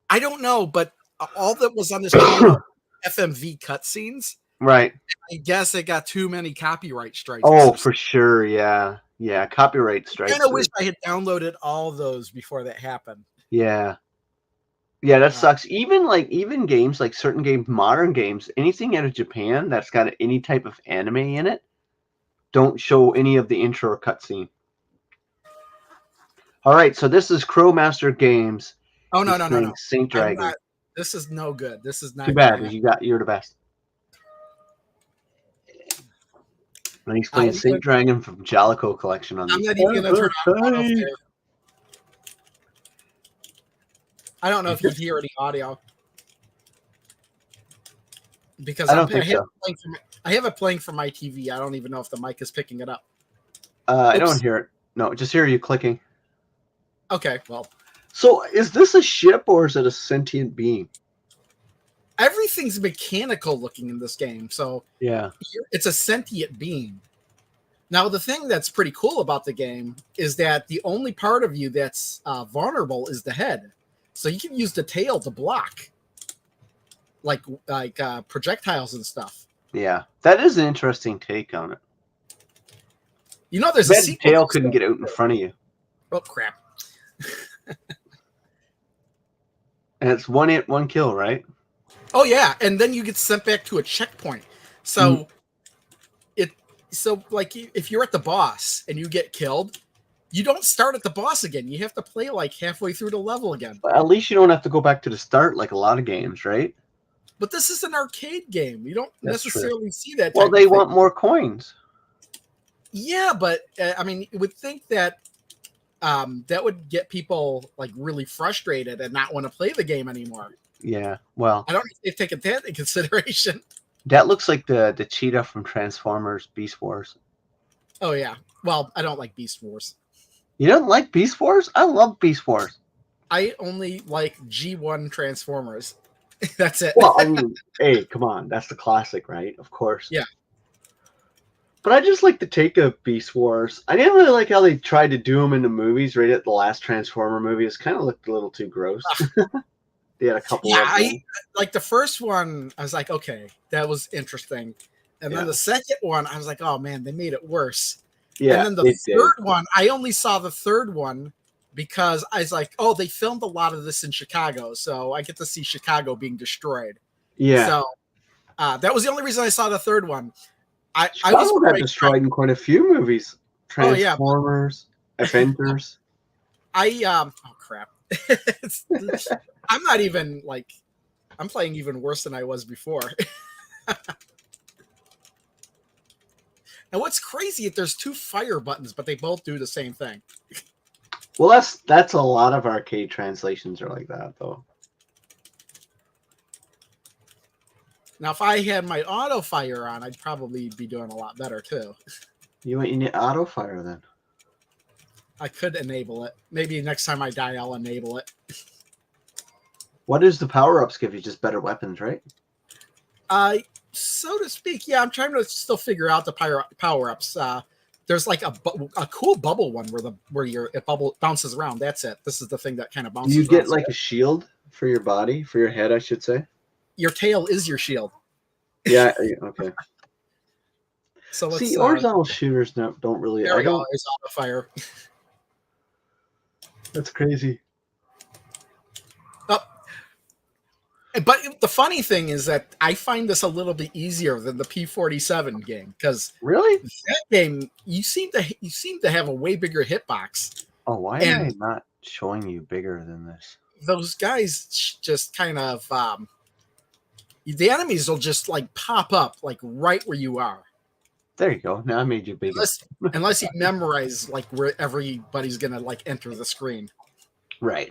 I don't know, but all that was on this channel FMV cutscenes. Right. I guess it got too many copyright strikes. Oh, for sure. Yeah. Yeah. Copyright strikes. I kind of wish I had downloaded all of those before that happened. Yeah. Yeah, that sucks. Even games like certain games, modern games, anything out of Japan that's got any type of anime in it, don't show any of the intro or cutscene. All right, so this is Crowmaster Games. Oh no. Saint Dragon. This is no good. This is not too bad. You're the best. And he's playing Saint Dragon from Jalico Collection on. I'm not even gonna turn on I don't know if you hear any audio because I have it playing from my TV. I don't even know if the mic is picking it up. I don't hear it. No, just hear you clicking. Okay, well. So is this a ship or is it a sentient being? Everything's mechanical looking in this game. So yeah, it's a sentient being. Now, the thing that's pretty cool about the game is that the only part of you that's vulnerable is the head. So you can use the tail to block, like projectiles and stuff. Yeah, that is an interesting take on it. You know, there's a sequel. Tail couldn't get out in front of you. Oh crap! And it's one hit, one kill, right? Oh yeah, and then you get sent back to a checkpoint. So if you're at the boss and you get killed, you don't start at the boss again. You have to play like halfway through the level again. But at least you don't have to go back to the start like a lot of games, right? But this is an arcade game. You don't necessarily see that. Well, they want more coins. Yeah, but I mean, you would think that that would get people like really frustrated and not want to play the game anymore. Yeah, well, I don't think they've taken that into consideration. That looks like the cheetah from Transformers Beast Wars. Oh yeah. Well, I don't like Beast Wars. You don't like Beast Wars? I love Beast Wars. I only like G1 Transformers. That's it. Well, I mean, hey, come on. That's the classic, right? Of course. Yeah. But I just like the take of Beast Wars. I didn't really like how they tried to do them in the movies right at the last Transformer movie. It kind of looked a little too gross. They had a couple of them. Like the first one, I was like, okay, that was interesting. And then the second one, I was like, oh man, they made it worse. Yeah, and then the third one, I only saw the third one because I was like, oh, they filmed a lot of this in Chicago, so I get to see Chicago being destroyed. Yeah. So that was the only reason I saw the third one. I was got destroyed in quite a few movies. Transformers, Avengers. oh crap. I'm not even like, I'm playing even worse than I was before. And what's crazy is there's two fire buttons, but they both do the same thing. Well, that's a lot of arcade translations are like that, though. Now, if I had my auto fire on, I'd probably be doing a lot better too. You need auto fire then. I could enable it. Maybe next time I die, I'll enable it. What does the power-ups give you? Just better weapons, right? So to speak, yeah. I'm trying to still figure out the power-ups. There's like a cool bubble one where your bubble bounces around. That's it. This is the thing that kind of bounces. You get like a shield for your body, for your head, I should say. Your tail is your shield. Yeah. Okay. So let's see, horizontal shooters don't really. There we go. There's auto fire. That's crazy. But the funny thing is that I find this a little bit easier than the P47 game because really that game you seem to have a way bigger hitbox. Oh, why am I not showing you bigger than this? Those guys just kind of the enemies will just like pop up like right where you are. There you go. Now I made you bigger. Unless you memorize like where everybody's gonna like enter the screen. Right.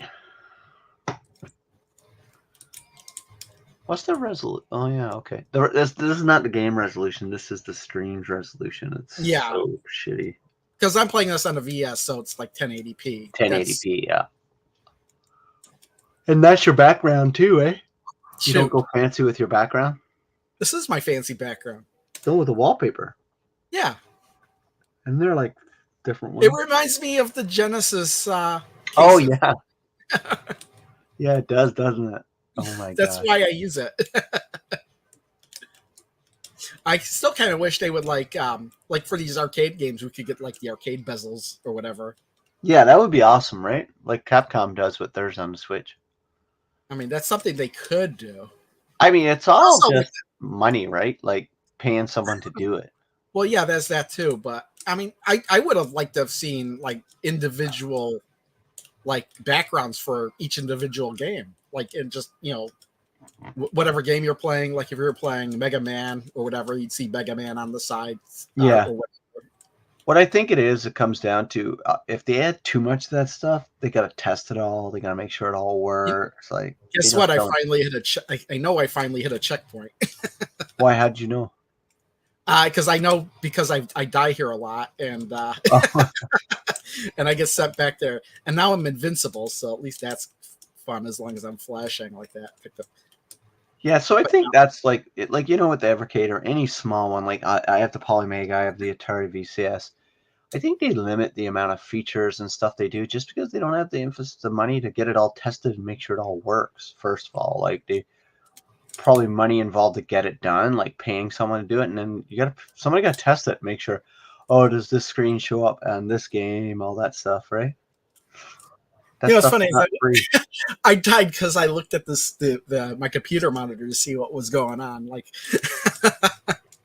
What's the resolution? Oh yeah, okay. This is not the game resolution. This is the stream's resolution. It's so shitty. Because I'm playing this on a VS, so it's like 1080p. 1080p, yeah. And that's your background too, eh? You don't go fancy with your background? This is my fancy background. Still with the wallpaper. Yeah. And they're like different ones. It reminds me of the Genesis. Oh, yeah. Yeah, it does, doesn't it? Oh, my God. That's why I use it. I still kind of wish they would like for these arcade games, we could get like the arcade bezels or whatever. Yeah, that would be awesome, right? Like Capcom does with theirs on the Switch. I mean, that's something they could do. I mean, it's all just money, right? Like paying someone to do it. Well, yeah, there's that too. But I mean, I would have liked to have seen like individual like backgrounds for each individual game, like in just whatever game you're playing. Like if you were playing Mega Man or whatever, you'd see Mega Man on the side. Yeah. What I think it comes down to if they add too much of that stuff, they got to test it all. They got to make sure it all works. Yeah. Like, guess what? I finally hit I know I finally hit a checkpoint. Why? How'd you know? Because I know because I die here a lot and and I get sent back there, and now I'm invincible. So at least that's fun as long as I'm flashing like that. Yeah, so I think that's like with the Evercade or any small one. Like I have the Polymega, I have the Atari VCS. I think they limit the amount of features and stuff they do just because they don't have the money to get it all tested and make sure it all works. First of all, like they probably money involved to get it done, like paying someone to do it, and then somebody got to test it, make sure. Oh, does this screen show up on this game? All that stuff, right? It's funny. I died because I looked at my computer monitor to see what was going on. Like,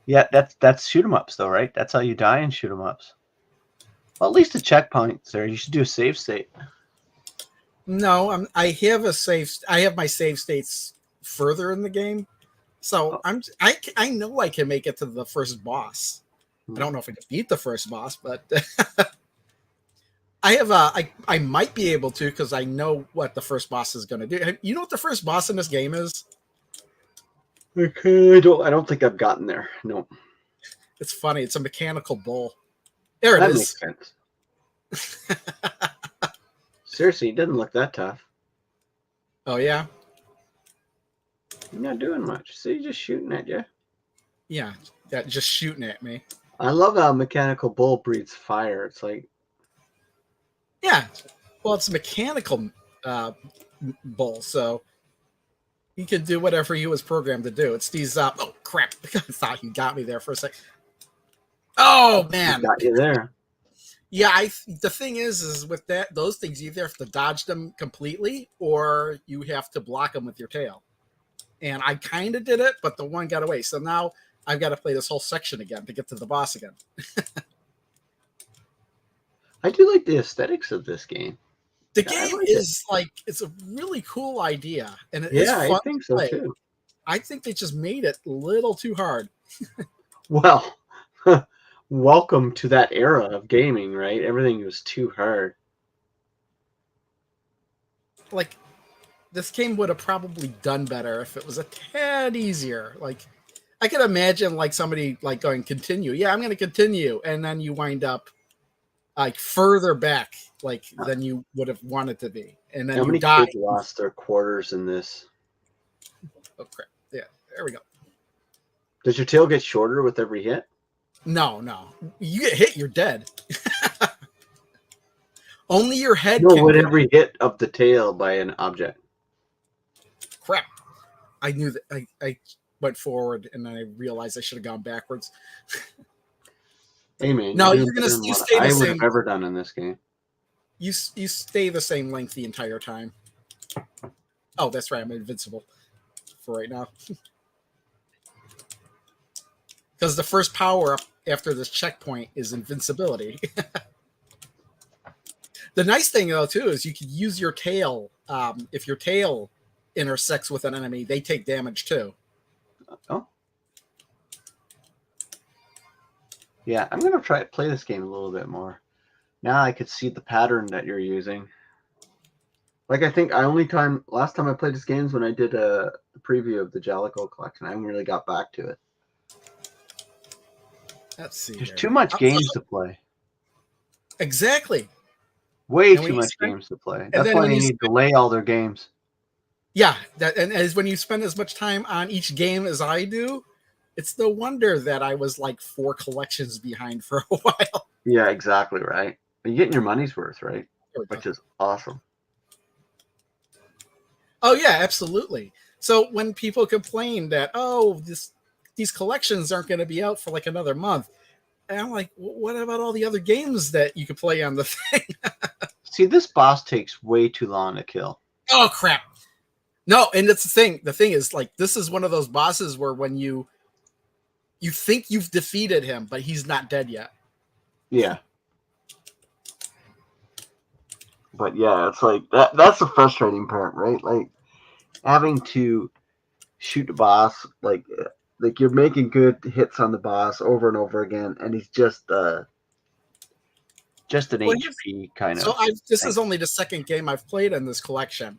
yeah, that's shoot 'em ups though, right? That's how you die in shoot 'em ups. Well, at least the checkpoints there. You should do a save state. No, I have my save states further in the game, so I know I can make it to the first boss. I don't know if I can beat the first boss, but I might be able to because I know what the first boss is going to do. You know what the first boss in this game is? Okay, I don't think I've gotten there. No. It's funny. It's a mechanical bull. There it is. That makes sense. Seriously, it doesn't look that tough. Oh, yeah? You're not doing much. See, just shooting at you. Yeah, just shooting at me. I love how mechanical bull breathes fire. It's like... Yeah, well, it's a mechanical bull, so he could do whatever he was programmed to do. It's these... oh, crap. I thought he got me there for a sec. Oh, man. He got you there. Yeah, the thing is with those things, you either have to dodge them completely or you have to block them with your tail. And I kind of did it, but the one got away. So now I've got to play this whole section again to get to the boss again. I do like the aesthetics of this game. The game is it's a really cool idea. And it's fun I think so too. I think they just made it a little too hard. Well, welcome to that era of gaming, right? Everything was too hard. Like, this game would have probably done better if it was a tad easier. Like, I could imagine like somebody like going continue. Yeah, I'm going to continue, and then you wind up like further back, like than you would have wanted to be, and then you die. Kids lost their quarters in this? Oh crap! Yeah, there we go. Does your tail get shorter with every hit? No. You get hit, you're dead. Only your head. No, with every hit of the tail by an object. Crap! I knew that. I went forward and I realized I should have gone backwards. Hey man, no, you're gonna stay the same. I would have ever done in this game. You stay the same length the entire time. Oh, that's right. I'm invincible for right now. Because the first power up after this checkpoint is invincibility. The nice thing, though, too, is you can use your tail. If your tail intersects with an enemy, they take damage, too. Oh. Yeah, I'm going to try to play this game a little bit more. Now I could see the pattern that you're using. Like, I think last time I played this game is when I did a preview of the Jellicoe collection. I haven't really got back to it. Let's see. There's too much games to play. Exactly. Way too much games to play. That's why they need to delay all their games. Yeah, and as when you spend as much time on each game as I do, it's no wonder that I was like 4 collections behind for a while. Yeah, exactly right. But you're getting your money's worth, right? Which is awesome. Oh yeah, absolutely. So when people complain that these collections aren't going to be out for like another month, and I'm like, what about all the other games that you could play on the thing? See, this boss takes way too long to kill. Oh crap! No, and that's the thing. The thing is, like, this is one of those bosses where when you think you've defeated him, but he's not dead yet. Yeah. But yeah, it's like that's the frustrating part, right? Like having to shoot the boss, like you're making good hits on the boss over and over again, and he's just an HP kind of. So this is only the second game I've played in this collection.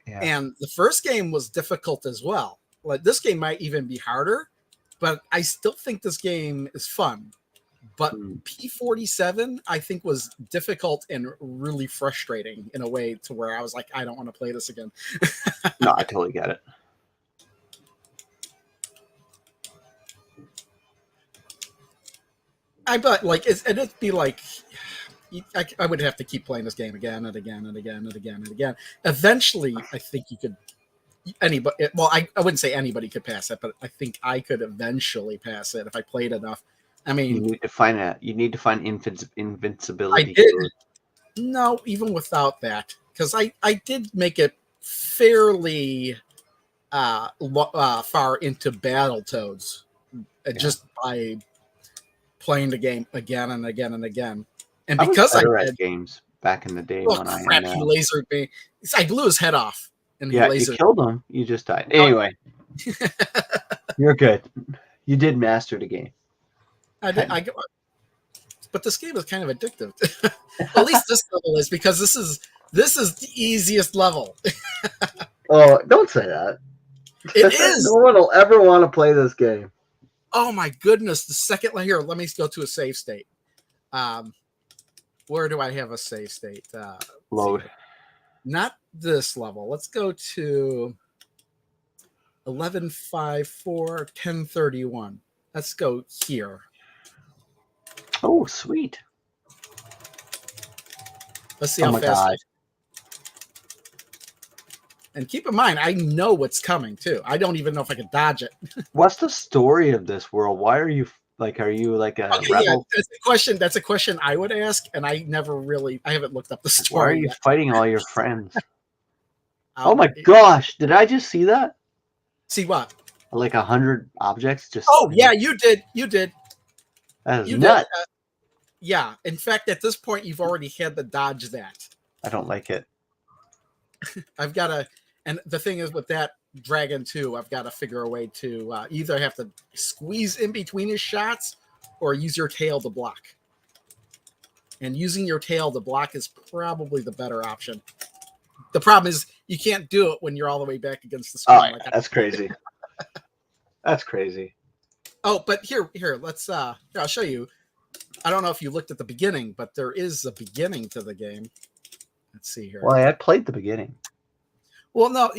Yeah. And the first game was difficult as well. Like this game might even be harder, but I still think this game is fun. But P47, I think, was difficult and really frustrating in a way to where I was like, I don't want to play this again. No, I totally get it. But like, it'd be like, I would have to keep playing this game again and again and again and again and again. Eventually, I think you could. Anybody, well, I wouldn't say anybody could pass it, but I think I could eventually pass it if I played enough. I mean, you need to find invincibility. I did. No, even without that, because I did make it fairly far into Battletoads, just by playing the game again and again and again. And because I did games back in the day when he lasered me, I blew his head off. And you killed him. You just died. Anyway, you're good. You did master the game. I did. But this game is kind of addictive. At least this level is, because this is the easiest level. Oh, don't say that. It is. No one will ever want to play this game. Oh my goodness! The second here, let me go to a save state. Where do I have a save state? Load. Not this level. Let's go to 11.5.4.10.31. Let's go here. Oh, sweet. Let's see how fast. God. And keep in mind, I know what's coming too. I don't even know if I can dodge it. What's the story of this world? Why are you like? Are you like a rebel? Yeah, that's a question I would ask, and I haven't looked up the story. Why are you fighting all your friends? Oh my gosh! Did I just see that? See what? Like 100 objects just. Oh yeah, you did. That is nuts. Yeah. In fact, at this point, you've already had to dodge that. I don't like it. I've got to, and the thing is with that dragon too, I've got to figure a way to either have to squeeze in between his shots or use your tail to block. And using your tail to block is probably the better option. The problem is you can't do it when you're all the way back against the screen. Oh, yeah, that's crazy. That's crazy. Oh, but here, let's I'll show you. I don't know if you looked at the beginning, but there is a beginning to the game. Let's see here. Well, I played the beginning. Well, no,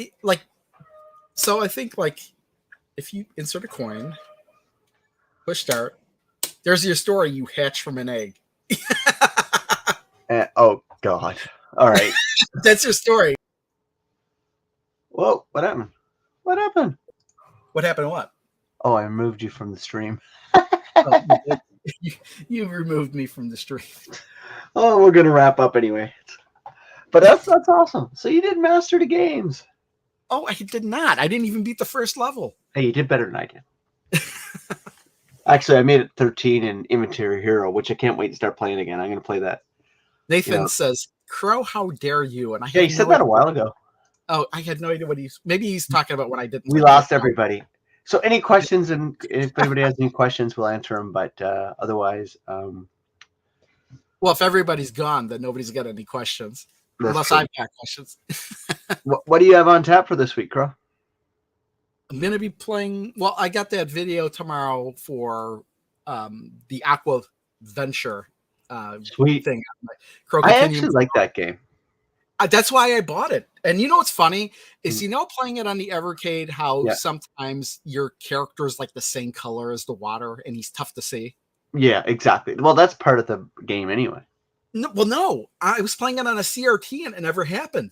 so I think if you insert a coin, push start, there's your story. You hatch from an egg. Oh God! All right, that's your story. Whoa! What happened? What happened? What happened? What? Oh, I removed you from the stream. You removed me from the stream. Oh, we're gonna wrap up anyway. But that's awesome. So you did master the games. Oh, I did not. I didn't even beat the first level. Hey, you did better than I did. Actually, I made it 13 in Inventory Hero, which I can't wait to start playing again. I'm going to play that. Nathan says, "Crow, how dare you?" And I he said that a while ago. Oh, I had no idea what maybe he's talking about when I didn't. We lost everybody. So any questions, and if anybody has any questions, we'll answer them. But otherwise, well, if everybody's gone, then nobody's got any questions. Unless true. I've got questions. What do you have on tap for this week, Crow? I'm going to be playing. Well, I got that video tomorrow for the Aqua Venture Sweet thing. I actually like that game. That's why I bought it. And you know what's funny is, playing it on the Evercade, how sometimes your character is like the same color as the water and he's tough to see. Yeah, exactly. Well, that's part of the game anyway. No. I was playing it on a CRT and it never happened.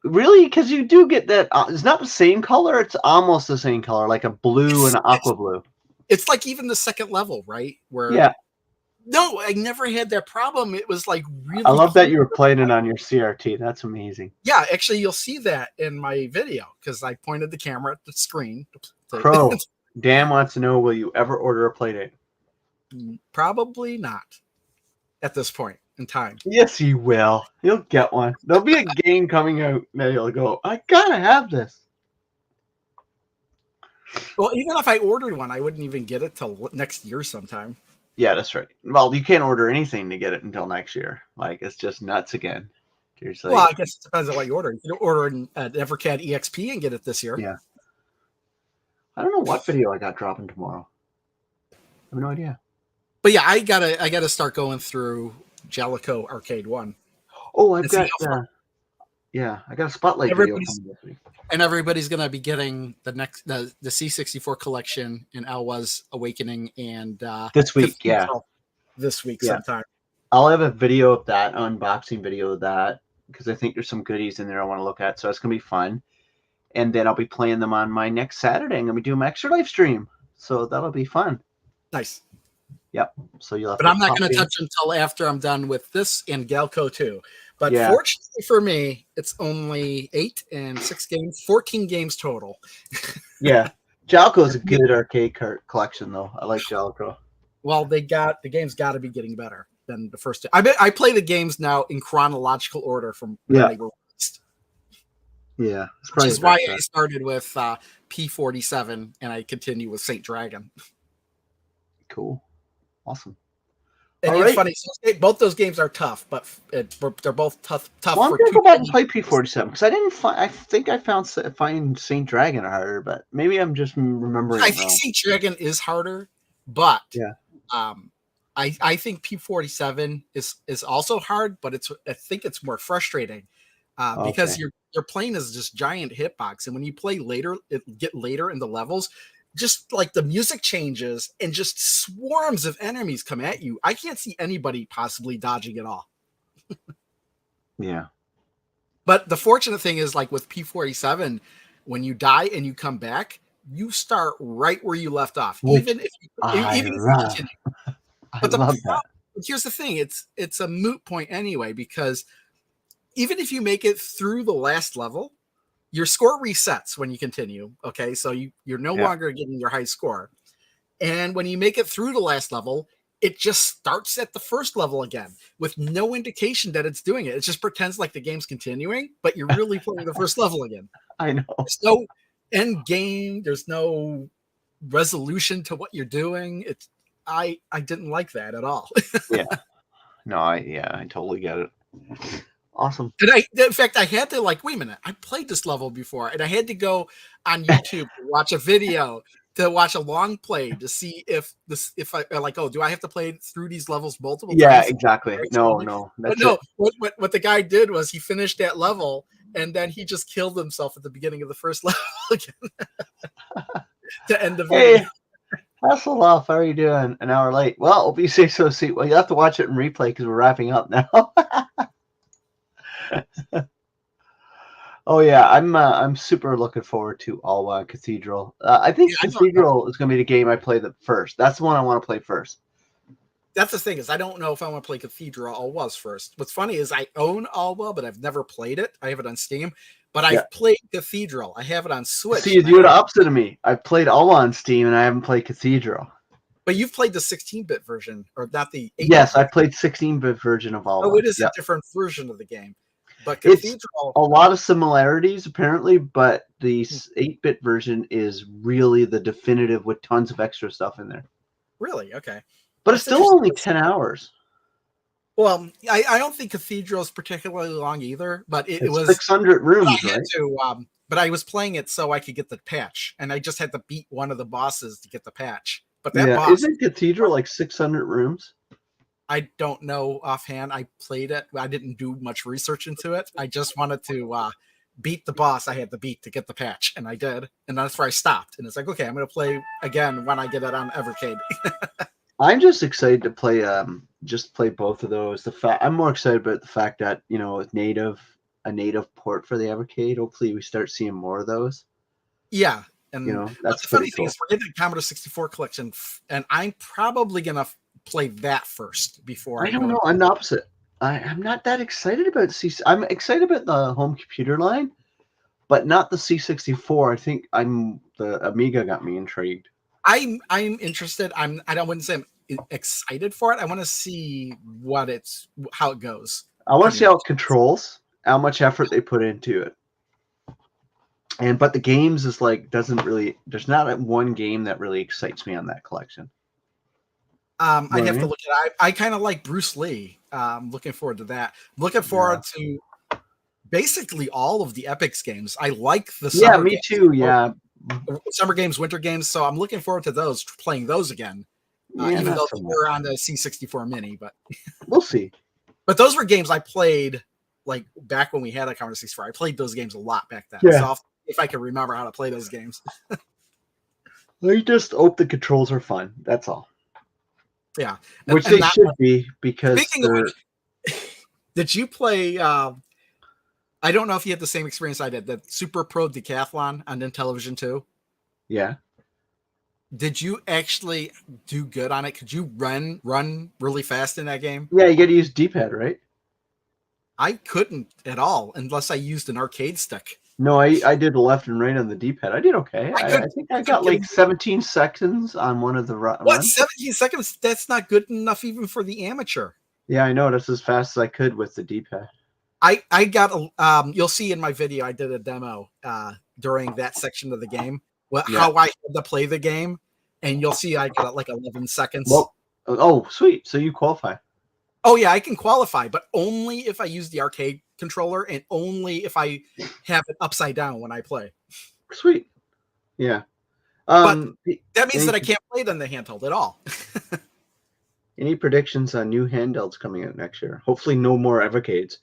Really? Because you do get that. It's not the same color. It's almost the same color, like a blue and an aqua blue. It's like even the second level, right? Yeah. No, I never had that problem. It was like really. I love that you were playing it on your CRT. That's amazing. Yeah, actually, you'll see that in my video because I pointed the camera at the screen. Crow, Dan wants to know: will you ever order a Playdate? Probably not at this point in time. Yes, you will. You'll get one. There'll be a game coming out that you'll go, I gotta have this. Well, even if I ordered one, I wouldn't even get it till next year sometime. Yeah, that's right. Well, you can't order anything to get it until next year. Like, it's just nuts again. Like, well, I guess it depends on what you order. You can order an Evercade EXP and get it this year. Yeah. I don't know what video I got dropping tomorrow. I have no idea. But yeah, I gotta start going through Jellicoe Arcade 1. Oh, I've got I got a Spotlight video coming this week. And everybody's gonna be getting the C64 collection and Alwa's Awakening and this week, this week sometime. I'll have a video of that, unboxing video of that, because I think there's some goodies in there I want to look at. So it's gonna be fun. And then I'll be playing them on my next Saturday. I'm gonna be doing my extra live stream, so that'll be fun. Nice. Yep. So you'll have. But I'm not going to touch until after I'm done with this and Galco 2. But fortunately for me, it's only 8 and 6 games, 14 games total. Yeah, Jalco's a good arcade collection, though. I like Jalco. Well, the game's got to be getting better than the first two. I play the games now in chronological order from when they were released. Yeah, which is why I started with P47 and I continue with Saint Dragon. Cool. Awesome. And it's funny, so both those games are tough, but they're both tough. Well, I'm gonna go back and play P47 because I didn't find. I think I find Saint Dragon harder, but maybe I'm just remembering. I think Saint Dragon is harder, but I think P47 is also hard, but I think it's more frustrating because your plane is just giant hitbox, and when you play later, get later in the levels. Just like the music changes and just swarms of enemies come at you. I can't see anybody possibly dodging it all. Yeah. But the fortunate thing is, like with P47, when you die and you come back, you start right where you left off. Even if you continue. But here's the thing, it's a moot point anyway, because even if you make it through the last level, your score resets when you continue. Okay. So you're no longer getting your high score. And when you make it through the last level, it just starts at the first level again with no indication that it's doing it. It just pretends like the game's continuing, but you're really playing the first level again. I know. There's no end game. There's no resolution to what you're doing. I didn't like that at all. Yeah. No, I totally get it. Awesome. And in fact, I had to wait a minute. I played this level before, and I had to go on YouTube to watch a video, to watch a long play to see if I do I have to play through these levels multiple times? Yeah, exactly. No. What the guy did was he finished that level, and then he just killed himself at the beginning of the first level again to end the video. Hey, Hasselhoff, how are you doing? An hour late. Well, hope you say so. See, well, you have to watch it in replay because we're wrapping up now. Oh yeah, I'm super looking forward to Alwa Cathedral. I think Cathedral is going to be the game I play first. That's the one I want to play first. That's the thing is I don't know if I want to play Cathedral Alwa's first. What's funny is I own Alwa, but I've never played it. I have it on Steam, but I've played Cathedral. I have it on Switch. See, you're the opposite of me. I've played Alwa on Steam, and I haven't played Cathedral. But you've played the 16-bit version, or not the 8-bit Yes, version. I played 16-bit version of Alwa. Oh, it is a different version of the game. But Cathedral, it's a lot of similarities apparently, but the 8-bit version is really the definitive with tons of extra stuff in there. Really? Okay. But it's still only 10 hours. Well, I don't think Cathedral is particularly long either, but it was 600 rooms, right? But I was playing it so I could get the patch, and I just had to beat one of the bosses to get the patch. But that boss, isn't Cathedral like 600 rooms? I don't know offhand. I played it. I didn't do much research into it. I just wanted to beat the boss I had to beat to get the patch, and I did. And that's where I stopped. And it's like, okay, I'm going to play again when I get it on Evercade. I'm just excited to play play both of those. I'm more excited about the fact that, you know, with a native port for the Evercade, hopefully we start seeing more of those. Yeah. And you know, that's the funny cool. thing is we're getting a Commodore 64 collection, and I'm probably going to play that first before I don't know. I'm the opposite. I'm not that excited about I'm excited about the home computer line, but not the C64. I think the Amiga got me intrigued. I'm interested. I wouldn't say I'm excited for it. I want to see how it goes. I want to see how it controls, how much effort they put into it. But the games is like there's not one game that really excites me on that collection. I have to look at it. I kind of like Bruce Lee. Looking forward to that. Looking forward to basically all of the Epix games. I like the summer me games. Too. Yeah, summer games, winter games. So I'm looking forward to those, playing those again. Even though they're on the C64 Mini, but we'll see. But those were games I played like back when we had a Commodore 64. I played those games a lot back then. Yeah. So if I can remember how to play those games. I just hope the controls are fun. That's all. Yeah. Which they should be, because did you play I don't know if you had the same experience I did, the Super Pro Decathlon on Intellivision 2? Yeah. Did you actually do good on it? Could you run really fast in that game? Yeah, you got to use D-pad, right? I couldn't at all unless I used an arcade stick. No, I did left and right on the D-pad. I did okay. I think I got like 17 seconds on one of the runs. What, 17 seconds? That's not good enough even for the amateur. Yeah, I know. That's as fast as I could with the D-pad. I got you'll see in my video I did a demo during that section of the game. How I had to play the game, and you'll see I got like 11 seconds. Well, oh, sweet. So you qualify. Oh yeah, I can qualify, but only if I use the arcade controller and only if I have it upside down when I play. Sweet. Yeah. But that means that I can't play it on the handheld at all. Any predictions on new handhelds coming out next year? Hopefully no more Evercades.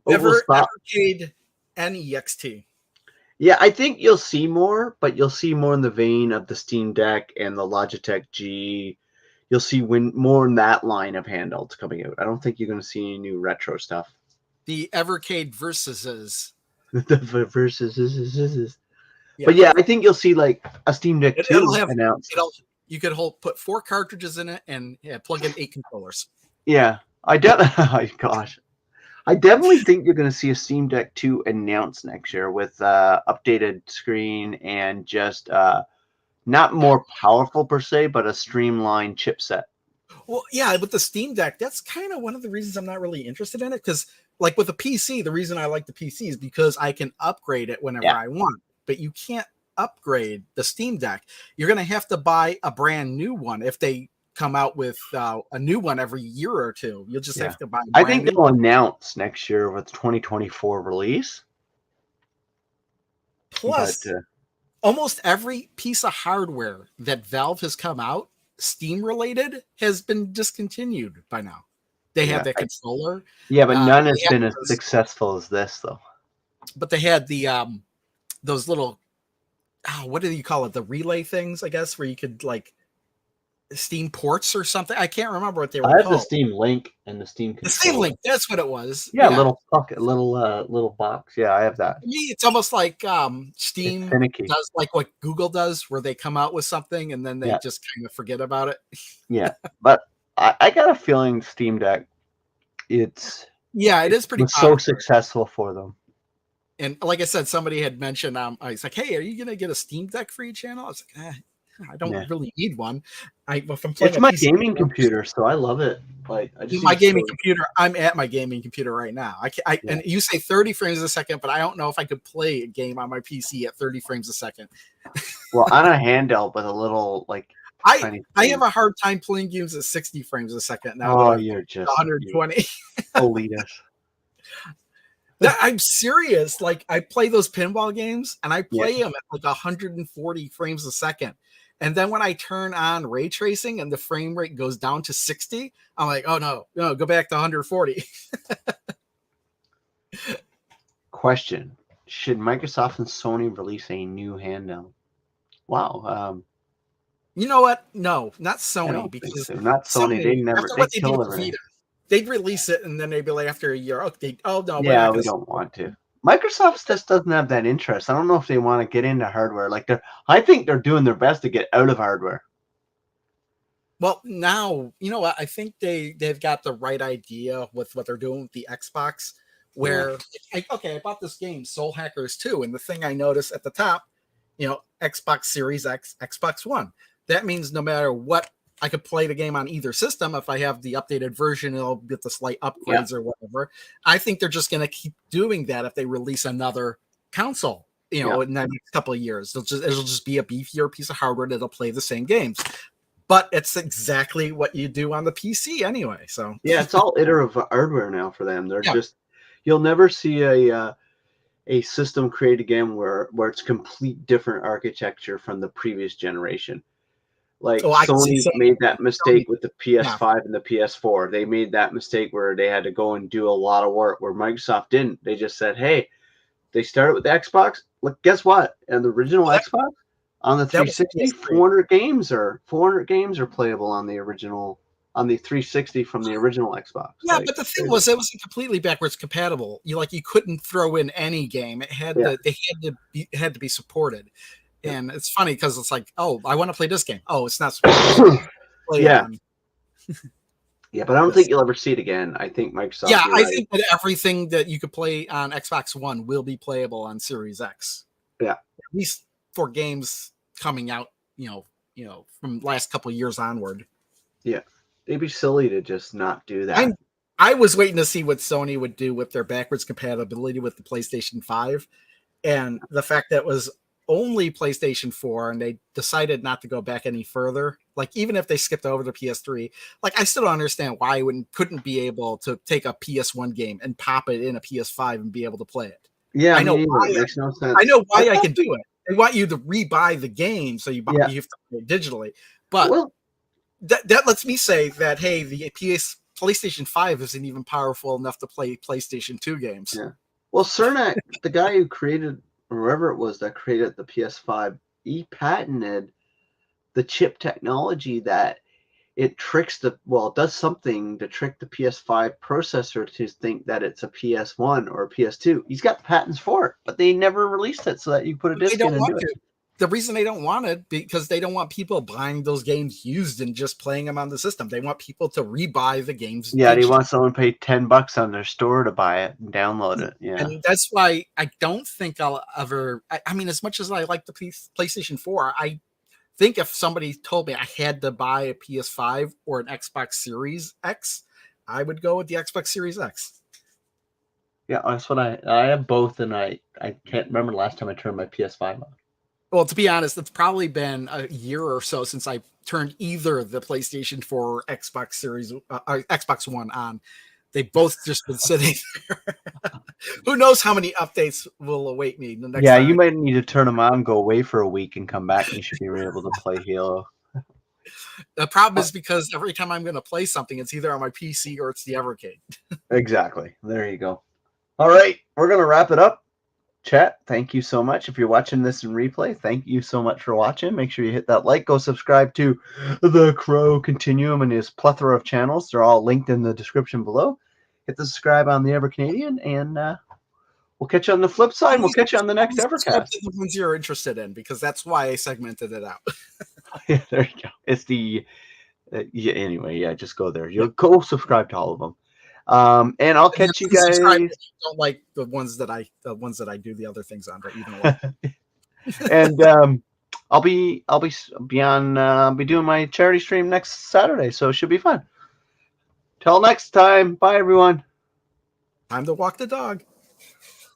Evercade NEXT. Yeah, I think you'll see more, but you'll see more in the vein of the Steam Deck and the Logitech G. You'll see more in that line of handhelds coming out. I don't think you're going to see any new retro stuff. The Evercade versus. The versus. Yeah. But yeah, I think you'll see like a Steam Deck 2 announced. You could put 4 cartridges in it and plug in 8 controllers. Yeah, oh, gosh. I definitely think you're going to see a Steam Deck 2 announced next year with updated screen and just not more powerful per se, but a streamlined chipset. Well, yeah, with the Steam Deck, that's kind of one of the reasons I'm not really interested in it, because like with a PC, the reason I like the PC is because I can upgrade it whenever I want, but you can't upgrade the Steam Deck. You're going to have to buy a brand new one if they come out with a new one every year or two. You'll just have to buy. I think they'll announce next year with 2024 release. Plus, almost every piece of hardware that Valve has come out, Steam related, has been discontinued by now. They have that controller. Yeah, but none has been as successful as this, though. But they had the those little, what do you call it? The relay things, I guess, where you could like Steam ports or something. I can't remember what they were I have called. the Steam Link and the Steam Controller. The Steam Link, that's what it was. Yeah, little pocket, little box. Yeah, I have that. It's almost like Steam does like what Google does, where they come out with something and then they just kind of forget about it. Yeah, but I got a feeling Steam Deck, it is pretty so successful for them. And like I said, somebody had mentioned, I was like, "Hey, are you gonna get a Steam Deck for your channel?" I was like, I don't really need one. It's my gaming computer, so I love it. Like my gaming computer, I'm at my gaming computer right now. And you say 30 frames a second, but I don't know if I could play a game on my PC at 30 frames a second. Well, on a handheld with a little I have a hard time playing games at 60 frames a second now. Oh, you're just 120. elitist. I'm serious. Like, I play those pinball games and I play them at like 140 frames a second. And then when I turn on ray tracing and the frame rate goes down to 60, I'm like, oh no, go back to 140. Question: should Microsoft and Sony release a new handheld? Wow. You know what? No, not Sony, because not Sony. They kill everything. They'd release it and then they'd be like, after a year, okay, oh no, yeah, we don't want to. Microsoft just doesn't have that interest. I don't know if they want to get into hardware. I think they're doing their best to get out of hardware. Well, now, you know what? I think they've got the right idea with what they're doing with the Xbox, where, I bought this game, Soul Hackers 2, and the thing I noticed at the top, Xbox Series X, Xbox One. That means no matter what, I could play the game on either system. If I have the updated version, it'll get the slight upgrades or whatever. I think they're just going to keep doing that if they release another console, in the next couple of years. It'll just be a beefier piece of hardware that'll play the same games. But it's exactly what you do on the PC anyway. So yeah, it's all iterative hardware now for them. They're just, you'll never see a system created again where it's complete different architecture from the previous generation. Like Sony made that mistake with the PS5 and the PS4. They made that mistake where they had to go and do a lot of work where Microsoft didn't. They just said, hey, they started with the Xbox. Look, guess what? And the original Xbox on the 360, 400 games are playable on the original, on the 360 from the original Xbox. Yeah, but the thing was, it wasn't completely backwards compatible. You couldn't throw in any game. It had to be supported. And it's funny because it's like, oh, I want to play this game. Oh, it's not supposed to play yeah, but I don't think you'll ever see it again. I think Microsoft. Yeah, I think that everything that you could play on Xbox One will be playable on Series X. Yeah, at least for games coming out, from last couple of years onward. Yeah, it'd be silly to just not do that. I was waiting to see what Sony would do with their backwards compatibility with the PlayStation 5, and the fact that it was only PlayStation 4 and they decided not to go back any further. Like, even if they skipped over to PS3, I still don't understand why I couldn't be able to take a PS1 game and pop it in a PS5 and be able to play it. Yeah, I know why. It makes no sense. I know why I can do it. They want you to rebuy the game, so you have to play it digitally. But that lets me say that, hey, the PlayStation 5 isn't even powerful enough to play PlayStation 2 games. Yeah. Well, Cernak, the guy who created, whoever it was that created the PS5, he patented the chip technology that it does something to trick the PS5 processor to think that it's a PS1 or a PS2. He's got patents for it, but they never released it so that you put a disc in and do it. The reason they don't want it, because they don't want people buying those games used and just playing them on the system. They want people to rebuy the games. Yeah, they want someone to pay $10 on their store to buy it and download it. Yeah, and that's why I don't think I'll ever. I mean, as much as I like the PlayStation 4, I think if somebody told me I had to buy a PS5 or an Xbox Series X, I would go with the Xbox Series X. Yeah, that's what I have both, and I can't remember the last time I turned my PS5 on. Well, to be honest, it's probably been a year or so since I turned either the PlayStation 4 or Xbox Series, Xbox One on. They both just been sitting there. Who knows how many updates will await me the next time. You might need to turn them on, go away for a week, and come back, and you should be able to play Halo. The problem is because every time I'm going to play something, it's either on my PC or it's the Evercade. Exactly. There you go. All right, we're going to wrap it up. Chat, thank you so much. If you're watching this in replay, thank you so much for watching. Make sure you hit that like. Go subscribe to the Crow Continuum and his plethora of channels. They're all linked in the description below. Hit the subscribe on the Evercanadian, and we'll catch you on the flip side. We'll catch you on the next Evercast. The ones you're interested in, because that's why I segmented it out. Yeah, there you go. It's the yeah. Anyway, yeah, just go there. You'll go subscribe to all of them. And I'll catch you guys. Don't like the ones that I do the other things on, but you know what? And I'll be doing my charity stream next Saturday, so it should be fun. Till next time, bye everyone. Time to walk the dog.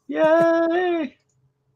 Yay!